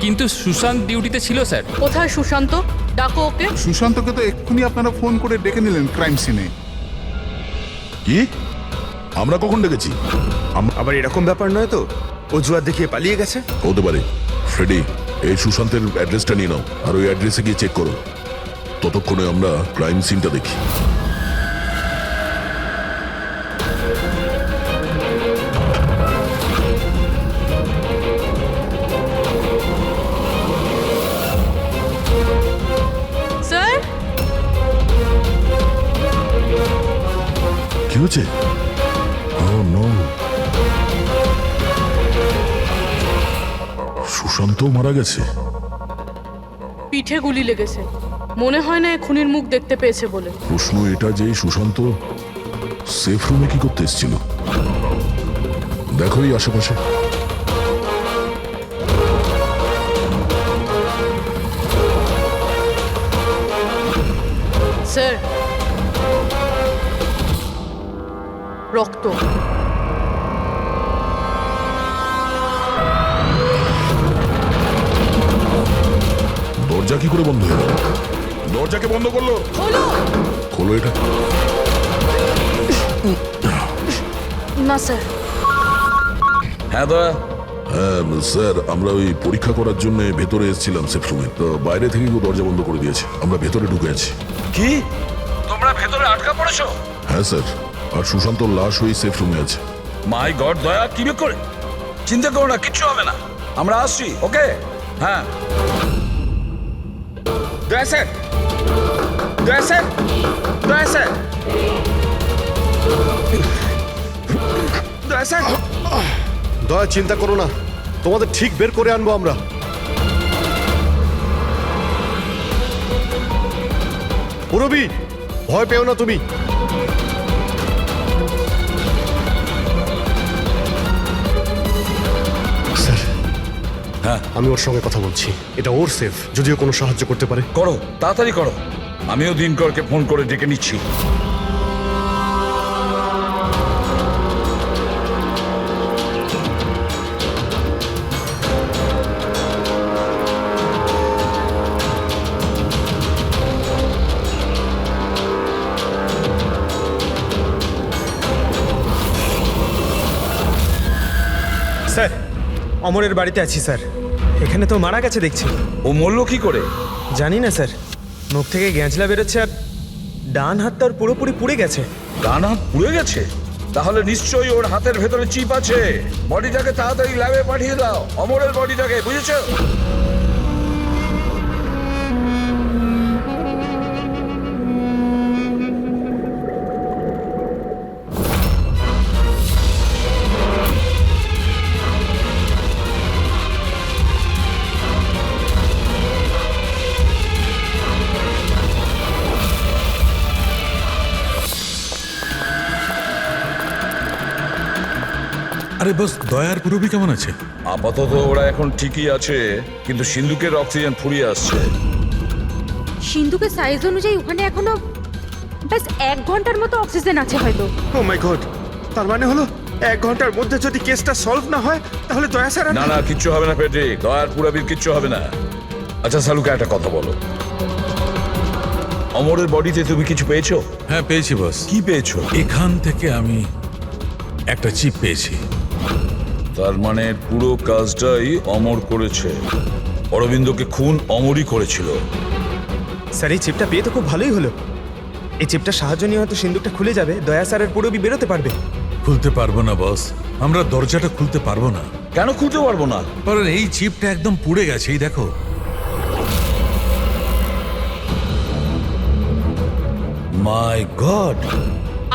কিন্তু সুশান্ত ডিউটিতে ছিল স্যার। কোথায় সুশান্ত? ডাকো ওকে। সুশান্তকে তো এক্ষুনি আপনারা ফোন করে ডেকে নিলেন ক্রাইম সিনে। কি? আমরা কখন ডেকেছি? আবার এরকম ব্যাপার নয় তো অজুহাত দেখিয়ে পালিয়ে গেছে? হতে পারে। ফ্রেডি, এই সুশান্তের অ্যাড্রেসটা নিয়ে নাও, আর ওই অ্যাড্রেসে গিয়ে চেক করো। ততক্ষণে আমরা ক্রাইম সিনটা দেখি। স্যার, কি হচ্ছে? Oh, no. সুশান্ত মারা গেছে। পিঠে গুলি লেগেছে। মনে হয় না এ খুনির মুখ দেখতে পেয়েছে বলে। প্রশ্ন এটা যে সুশান্ত সেফ রুমে কি করতে এসেছিল? দেখো এই আশেপাশে। স্যার, রক্ত। দরজা কি করে বন্ধ হলো? দরজাকে বন্ধ করলো। খোলো এটা। না স্যার। হ্যাঁ দা। হ্যাঁ স্যার, আমরা ওই পরীক্ষা করার জন্য ভেতরে এসেছিলাম সেফ রুমে, তো বাইরে থেকে কেউ দরজা বন্ধ করে দিয়েছে। আমরা ভেতরে ঢুকে আছি। কি? তোমরা ভেতরে আটকা পড়েছো? হ্যাঁ স্যার, আর সুশান্তর লাশ ওই সেফ রুমে আছে। মাই গড দয়া, কি করে? চিন্তা করো না, কিচ্ছু হবে না, আমরা আসছি। ওকে, হ্যাঁ। দয়া স্যার, দয়া স্যার, দয়া স্যার, দয়া স্যার। দয়া, চিন্তা করো না, তোমাদের ঠিক বের করে আনবো আমরা। পুরবি, ভয় পেও না তুমি। স্যার, হ্যাঁ, আমি ওর সঙ্গে কথা বলছি। এটা ওর সেফ, যদিও কোনো সাহায্য করতে পারে। করো, তাড়াতাড়ি করো। আমিও দিনকরকে ফোন করে ডেকে নিচ্ছি। স্যার, অমরের বাড়িতে আছি স্যার। এখানে তো মারা গেছে দেখছি। ও মরল কি করে? জানি না স্যার, মুখ থেকে গ্যাঁজলা বেরোচ্ছে আর ডান হাত তার পুরোপুরি পুড়ে গেছে। ডান হাত পুড়ে গেছে? তাহলে নিশ্চয়ই ওর হাতের ভেতরে চিপ আছে। বডিটাকে তাড়াতাড়ি ল্যাবে পাঠিয়ে দাও, অমরের বডিটাকে, বুঝেছো? আরে বস, দয়ার পুরবি কেমন আছে? আপাতত ওরা এখন ঠিকই আছে, কিন্তু সিন্ধুকের অক্সিজেন ফুরিয়ে আসছে। সিন্ধুকের সাইজ অনুযায়ী ওখানে এখনো ব্যাস 1 ঘন্টার মতো অক্সিজেন আছে হয়তো। ও মাই গড, তার মানে হলো 1 ঘন্টার মধ্যে যদি কেসটা সলভ না হয় তাহলে দয়া স্যার। না না, কিচ্ছু হবে না পেট্রিক, দয়ার পুরবির কিচ্ছু হবে না। আচ্ছা সালুকা, একটা কথা বলো, অমরের বডিতে তুমি কিছু পেয়েছো? হ্যাঁ পেয়েছি বস। কি পেয়েছো? এখান থেকে আমি একটা চিপ পেয়েছি। তার মানে পুরো কাজটাই অমর করেছে। অরবিন্দকে খুন অমরই করেছিল। স্যার, এই চিপটা পেয়ে তো খুব ভালোই হলো। এই চিপটা সাহায্য নিয়ে হয়তো সিন্ধুকটা খুলে যাবে, দয়া স্যারের পুরবি বেরোতে পারবে। খুলতে পারবো না বস, আমরা দরজাটা খুলতে পারবো না। কেন খুলতে পারবো না? কারণ এই চিপটা একদম পুড়ে গেছে, এই দেখো। মাই গড,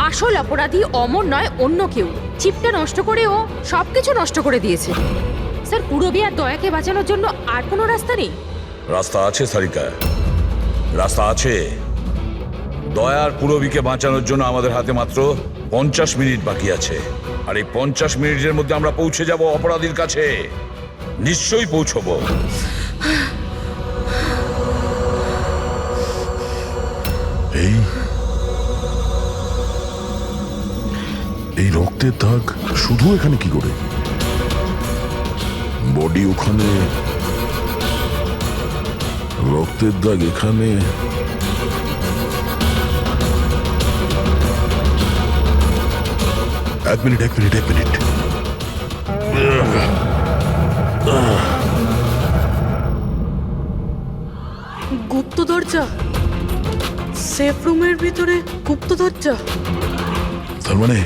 আসল অপরাধী অমর নয়, অন্য কেউ। চিপটা নষ্ট করে ও সবকিছু নষ্ট করে দিয়েছে। স্যার, পুরবি আর দয়াকে বাঁচানোর জন্য আর কোনো রাস্তা নেই? রাস্তা আছে সারিকা, রাস্তা আছে। দয়ার পুরবিকে বাঁচানোর জন্য আমাদের হাতে মাত্র 50 মিনিট বাকি আছে। আর এই 50 মিনিটের মধ্যে আমরা পৌঁছে যাব অপরাধীর কাছে। নিশ্চয়ই পৌঁছবো। এই রক্তের দাগ শুধু এখানে কি করে? বডি ওখানে, রক্তের দাগ এখানে। এক মিনিট। গুপ্ত দরজা, সেফ রুমের ভিতরে গুপ্ত দরজা। তার মানে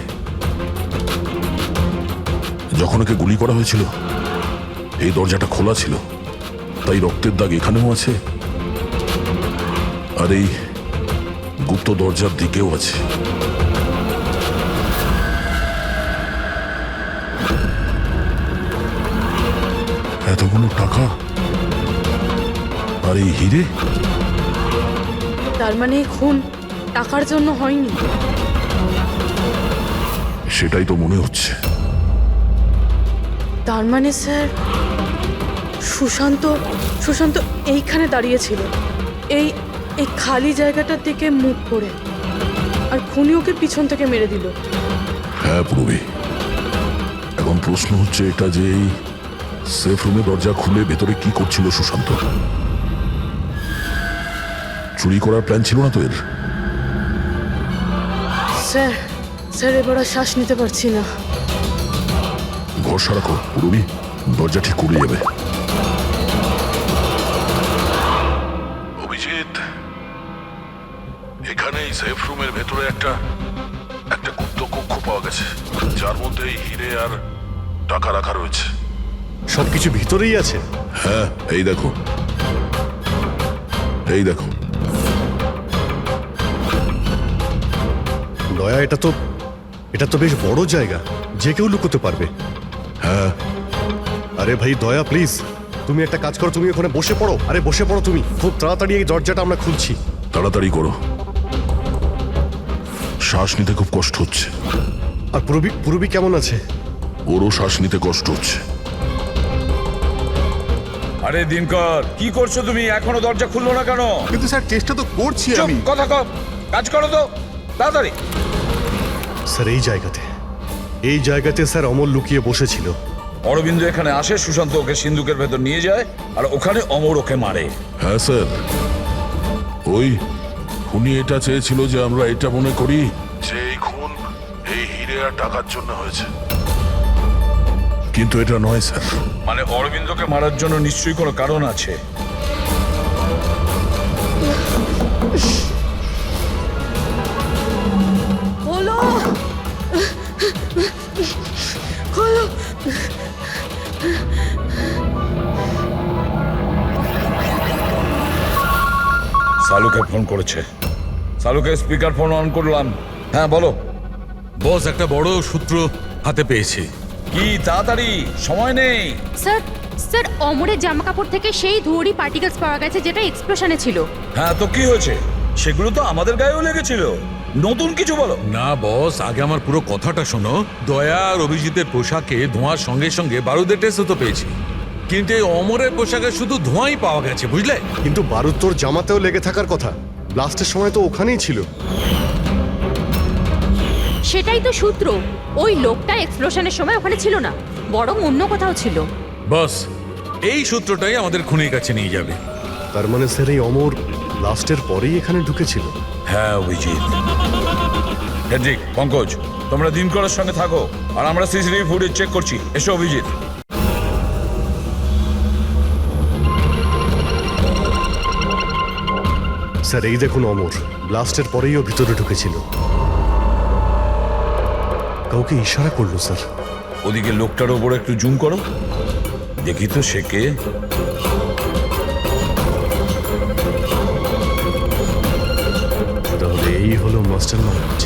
যখন ওকে গুলি করা হয়েছিল এই দরজাটা খোলা ছিল, তাই রক্তের দাগ এখানেও আছে আর এই গুপ্ত দরজার দিকেও আছে। এতগুলো টাকা আর এই হিরে, তার মানে খুন টাকার জন্য হয়নি। সেটাই তো মনে হচ্ছে। তার মানে স্যার, সুশান্ত এইখানে দাঁড়িয়েছিল, এই এই খালি জায়গাটার দিকে মুখ করে, আর খুনি ওকে পিছন থেকে মেরে দিল। হ্যাঁ পুরবি, এখন প্রশ্ন হচ্ছে এটা যে এই সেফ রুমে দরজা খুলে ভেতরে কি করছিল সুশান্ত? চুরি করার প্ল্যান ছিল না তো এর? স্যার এবার আর শ্বাস নিতে পারছি না। ভরসা রাখো পুরবি, দরজা ঠিক করে যাবে। অভিজিৎ, এখানে এই সেফ রুমের ভেতরে একটা গুপ্ত দুটো কক্ষ পাওয়া গেছে, যার মধ্যে এই হিরে আর টাকা রাখা রয়েছে। সবকিছু ভিতরেই আছে? হ্যাঁ, এই দেখো, এই দেখো। দয়া, এটা তো বেশ বড় জায়গা, যে কেউ লুকোতে পারবে। হ্যাঁ। আরে ভাই দয়া, প্লিজ তুমি একটা কাজ করো, তুমি ওখানে বসে পড়ো। আরে বসে পড়ো তুমি, খুব তাড়াতাড়ি এই দরজাটা আমরা খুলছি। তাড়াতাড়ি করো, শ্বাস নিতে খুব কষ্ট হচ্ছে। আর পুরবি কেমন আছে? ওরও শ্বাস নিতে কষ্ট হচ্ছে। আরে দিনকর, কি করছো তুমি? এখনো দরজা খুললো না কেন? কিন্তু স্যার চেষ্টা তো করছি চুপ, আমি। কথা কম, কাজ করো তো তাড়াতাড়ি। স্যার এই জায়গাতে স্যার অমর লুকিয়ে বসেছিল। অরবিন্দ এখানে আসে, সুশান্ত ওকে সিন্ধুকের ভেতর নিয়ে যায়, আর ওখানে অমর ওকে মারে। হ্যাঁ স্যার, ওই খুনি এটা চেয়েছিল যে আমরা এটা মনে করি যে এই খুন এই হিরে আর টাকার জন্য হয়েছে, কিন্তু এটা নয় স্যার। মানে অরবিন্দকে মারার জন্য নিশ্চয়ই কোনো কারণ আছে। খোলো, খোলো। সালুকে ফোন করেছে। সালুকে স্পিকার ফোন অন করলাম। হ্যাঁ বলো। বস একটা বড় সূত্র হাতে পেয়েছে। কি তাড়াতাড়ি, সময় নেই। স্যার অমরের জামা কাপড় থেকে সেই ধুয়োরই পার্টিকেলস পাওয়া গেছে যেটা এক্সপ্লোশনে ছিল। হ্যাঁ তো কি হয়েছে? সেগুলো তো আমাদের গায়েও লেগেছিল। নতুন কিছু বলো। না বস, আগে আমার পুরো কথাটা শোনো। দয়া আর অভিজিতের পোশাকে ধোঁয়ার সঙ্গে সঙ্গে বারুদের টেস্টও তো পেয়েছি, কিন্তু এই অমরের পোশাকে শুধু ধোঁয়াই পাওয়া গেছে, বুঝলে? কিন্তু বারুদ তোর জামাতেও লেগে থাকার কথা, ব্লাস্টের সময় তো ওখানেই ছিল। সেটাই তো সূত্র। ওই লোকটা এক্সপ্লোশনের সময় ওখানে ছিল না, বরং অন্য কোথাও ছিল। বস, এই সূত্রটাই আমাদের খুনির কাছে নিয়ে যাবে। তার মানে স্যার এই অমর ব্লাস্টের পরেই এখানে ঢুকেছিল? হ্যাঁ অভিজিৎ। হেড্রিক, পঙ্কজ, তোমরা দিনকরের সঙ্গে থাকো, আর আমরা সিসিটিভি ফুটেজ চেক করছি। এসো অভিজিৎ। স্যার এই দেখুন, অমর ব্লাস্টের পরেই ও ভিতরে ঢুকেছিল। কাউকে ইশারা করলো স্যার। ওদিকে লোকটার ওপর একটু জুম করো, দেখি তো সে কে। তাহলে এই হলো মাস্টার মাইন্ড।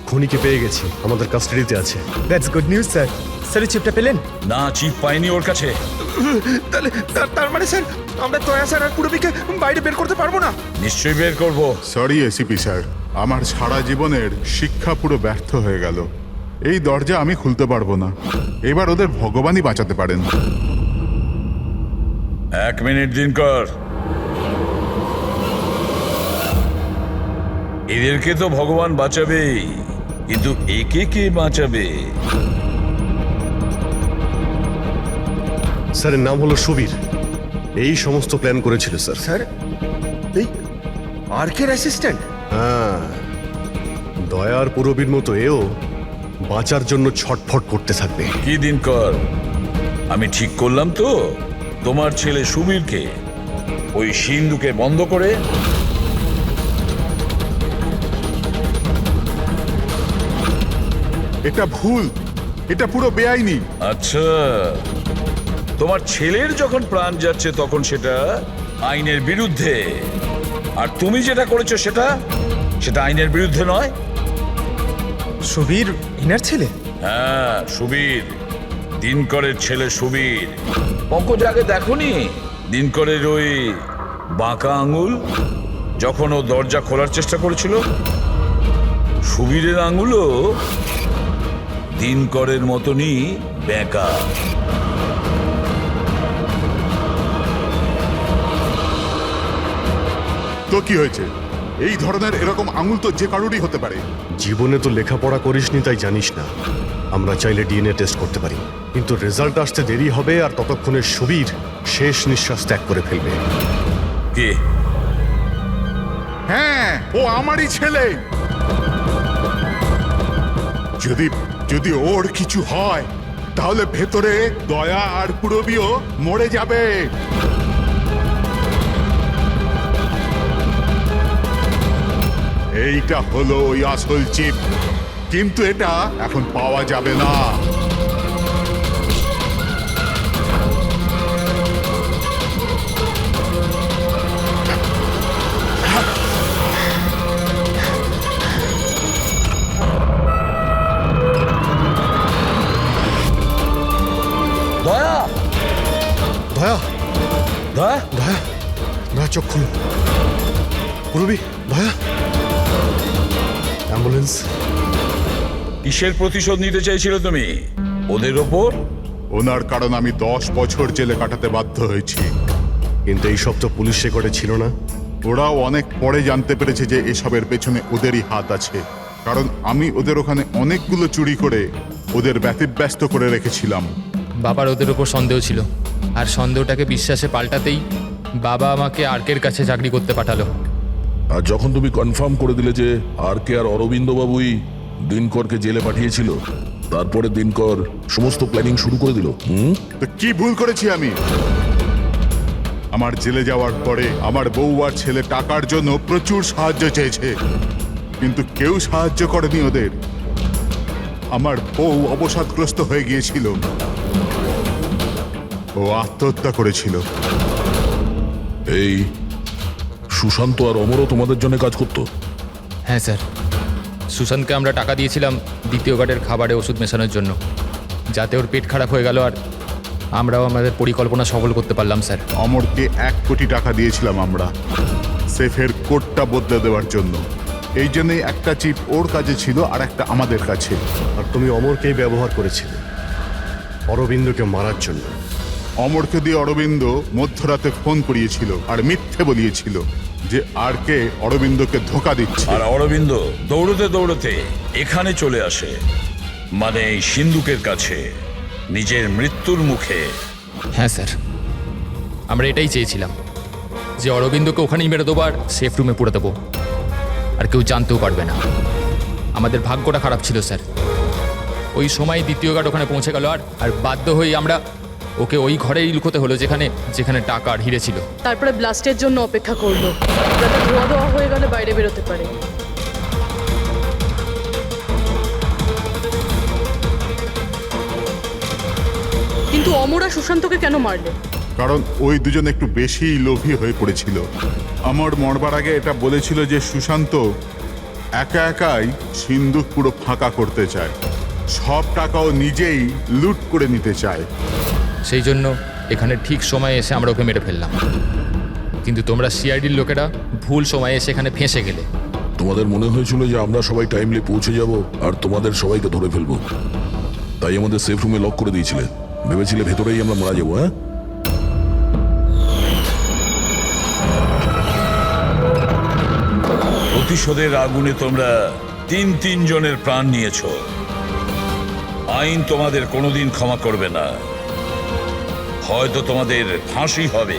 খুনিকে পেয়ে গেছি, আমাদের কাস্টাডিতে আছে। That's good news sir. Sir চিপটা পেলেন? না, চিপ পাইনি ওর কাছে। তাহলে তার মানে স্যার আমরা দয়া স্যার আর পুরবিকে বাইরে বের করতে পারবো না? নিশ্চয়ই বের করবো। সরি এসিপি স্যার, আমার সারা জীবনের শিক্ষা পুরো ব্যর্থ হয়ে গেল। এই দরজা আমি খুলতে পারবো না। এবার ওদের ভগবানই বাঁচাতে পারেন। 1 মিনিট দিনকর। এদেরকে তো ভগবান বাঁচাবেই, কিন্তু একে কে বাঁচাবে? স্যারের নাম হলো সুবীর, এই সমস্ত প্ল্যান করেছিল স্যার। স্যার এই আর্কের অ্যাসিস্ট্যান্ট? হ্যাঁ, দয়ার পুরবীর মতো এও বাঁচার জন্য ছটফট করতে থাকবে। কি দিনকর, আমি ঠিক করলাম তো তোমার ছেলে সুবীরকে ওই সিন্ধুকে বন্ধ করে এটা ভুল, এটা পুরো বেআইনি। আচ্ছা, তোমার ছেলের যখন প্রাণ যাচ্ছে তখন সেটা আইনের বিরুদ্ধে, আর তুমি যেটা করেছো সেটা আইনের বিরুদ্ধে নয়। সুবীর ইনার ছেলে? হ্যাঁ সুবীর, দিনকরের ছেলে সুবীর। পঙ্কজ আগে দেখোনি দিনকরের ওই বাঁকা আঙুল যখন ও দরজা খোলার চেষ্টা করেছিল? সুবীরের আঙুলও দিনকরের মতনই বেঁকা। তো কি হয়েছে? এই ধরনের এরকম আঙুল তো যে কারোরই হতে পারে। জীবনে তো লেখাপড়া করিসনি, তাই জানিস না। আমরা চাইলে ডিএনএ টেস্ট করতে পারি, কিন্তু রেজাল্ট আসতে দেরি হবে, আর ততক্ষণে সুবীর শেষ নিঃশ্বাস ত্যাগ করে ফেলবে। কে? হ্যাঁ, ও আমারই ছেলে। যদি ওর কিছু হয় তাহলে ভেতরে দয়া আর পুরবিও মরে যাবে। এইটা হলো ওই আসল চিপ, কিন্তু এটা এখন পাওয়া যাবে না। দয়া দয়া দয়া দয়া দয়া, চোখ খুলো। পূরবী, দয়া, অ্যাম্বুলেন্স। কিসের প্রতিশোধ নিতে চাইছিল তুমি ওদের ওপর? ওনার কারণ আমি 10 বছর জেলে কাটাতে বাধ্য হয়েছি। কিন্তু এই সব তো পুলিশ রেকর্ডে ছিল না। ওরাও অনেক পরে জানতে পেরেছে যে এসবের পেছনে ওদেরই হাত আছে, কারণ আমি ওদের ওখানে অনেকগুলো চুরি করে ওদের ব্যতিব্যস্ত করে রেখেছিলাম। বাবার ওদের ওপর সন্দেহ ছিল, আর সন্দেহটাকে বিশ্বাসে পাল্টাতেই বাবা আমাকে আর্কের কাছে চাকরি করতে পাঠালো। আর যখন তুমি কনফার্ম করে দিলে যে আর কে আর অরবিন্দ বাবুই দিনকরকে জেলে পাঠিয়েছিল, তারপরে দিনকর সমস্ত প্ল্যানিং শুরু করে দিল। তো কি ভুল করেছি আমি? আমার জেলে যাওয়ার পরে আমার বউ আর ছেলে টাকার জন্য প্রচুর সাহায্য চেয়েছে, কিন্তু কেউ সাহায্য করেনি ওদের। আমার বউ অবসাদগ্রস্ত হয়ে গিয়েছিল, ও আত্মহত্যা করেছিল। এই সুশান্ত আর অমরও তোমাদের জন্য কাজ করতো? হ্যাঁ স্যার, সুশান্তকে আমরা টাকা দিয়েছিলাম দ্বিতীয় গার্ডের খাবারে ওষুধ মেশানোর জন্য, যাতে ওর পেট খারাপ হয়ে গেল আর আমরাও আমাদের পরিকল্পনা সফল করতে পারলাম স্যার। অমরকে 1 কোটি টাকা দিয়েছিলাম আমরা সেফের কোডটা বদলে দেওয়ার জন্য। এই জন্যই একটা চিপ ওর কাছে ছিল আর একটা আমাদের কাছে। আর তুমি অমরকেই ব্যবহার করেছিলে অরবিন্দকে মারার জন্য। অমরকে দিয়ে অরবিন্দ মধ্যরাতে ফোন করিয়েছিল আর মিথ্যে বলিয়েছিল যে আর কে অরবিন্দকে ধোকা দিচ্ছে। আর অরবিন্দ দৌড়তে দৌড়তে এখানে চলে আসে, মানে এই সিন্ধুকের কাছে, নিজের মৃত্যুর মুখে। হ্যাঁ স্যার, আমরা এটাই চেয়েছিলাম যে অরবিন্দকে ওখানেই মেরে দেবো আর সেফ রুমে পুরে দেবো, আর কেউ জানতেও পারবে না। আমাদের ভাগ্যটা খারাপ ছিল স্যার। ওই সময় দ্বিতীয় গার্ড ওখানে পৌঁছে গেল আর বাধ্য হয়ে আমরা ওকে ওই ঘরেই লুকোতে হলো যেখানে টাকা আর হিরে ছিল। তারপরে ব্লাস্টের জন্য অপেক্ষা করলো, যাতে ধোয়া ধোয়া হয়ে গেলে বাইরে বেরোতে পারে। কিন্তু অমরা সুশান্তকে কেন মারলে? কারণ ওই দুজন একটু বেশি লোভী হয়ে পড়েছিল। আমার মরবার আগে এটা বলেছিল যে সুশান্ত একা একাই সিন্ধুক পুরো ফাঁকা করতে চায়, সব টাকাও নিজেই লুট করে নিতে চায়। সেই জন্য এখানে ঠিক সময়ে এসে আমরা ওকে মেরে ফেললাম, কিন্তু তোমরা সিআইডির লোকেরা ভুল সময়ে এসে এখানে ফেঁসে গেলে। তোমাদের মনে হয়েছিল যে আমরা সবাই টাইমলি পৌঁছে যাব আর তোমাদের সবাইকে ধরে ফেলবো, তাই আমাদের সেফ রুমে লক করে দিয়েছিলে। ভেবেছিলে ভেতরেই আমরা মারা যাবো। হ্যাঁ, প্রতিশোধের আগুনে তোমরা 3 জনের প্রাণ নিয়েছ। আইন তোমাদের কোনোদিন ক্ষমা করবে না, হয়তো তোমাদের ফাঁসি হবে।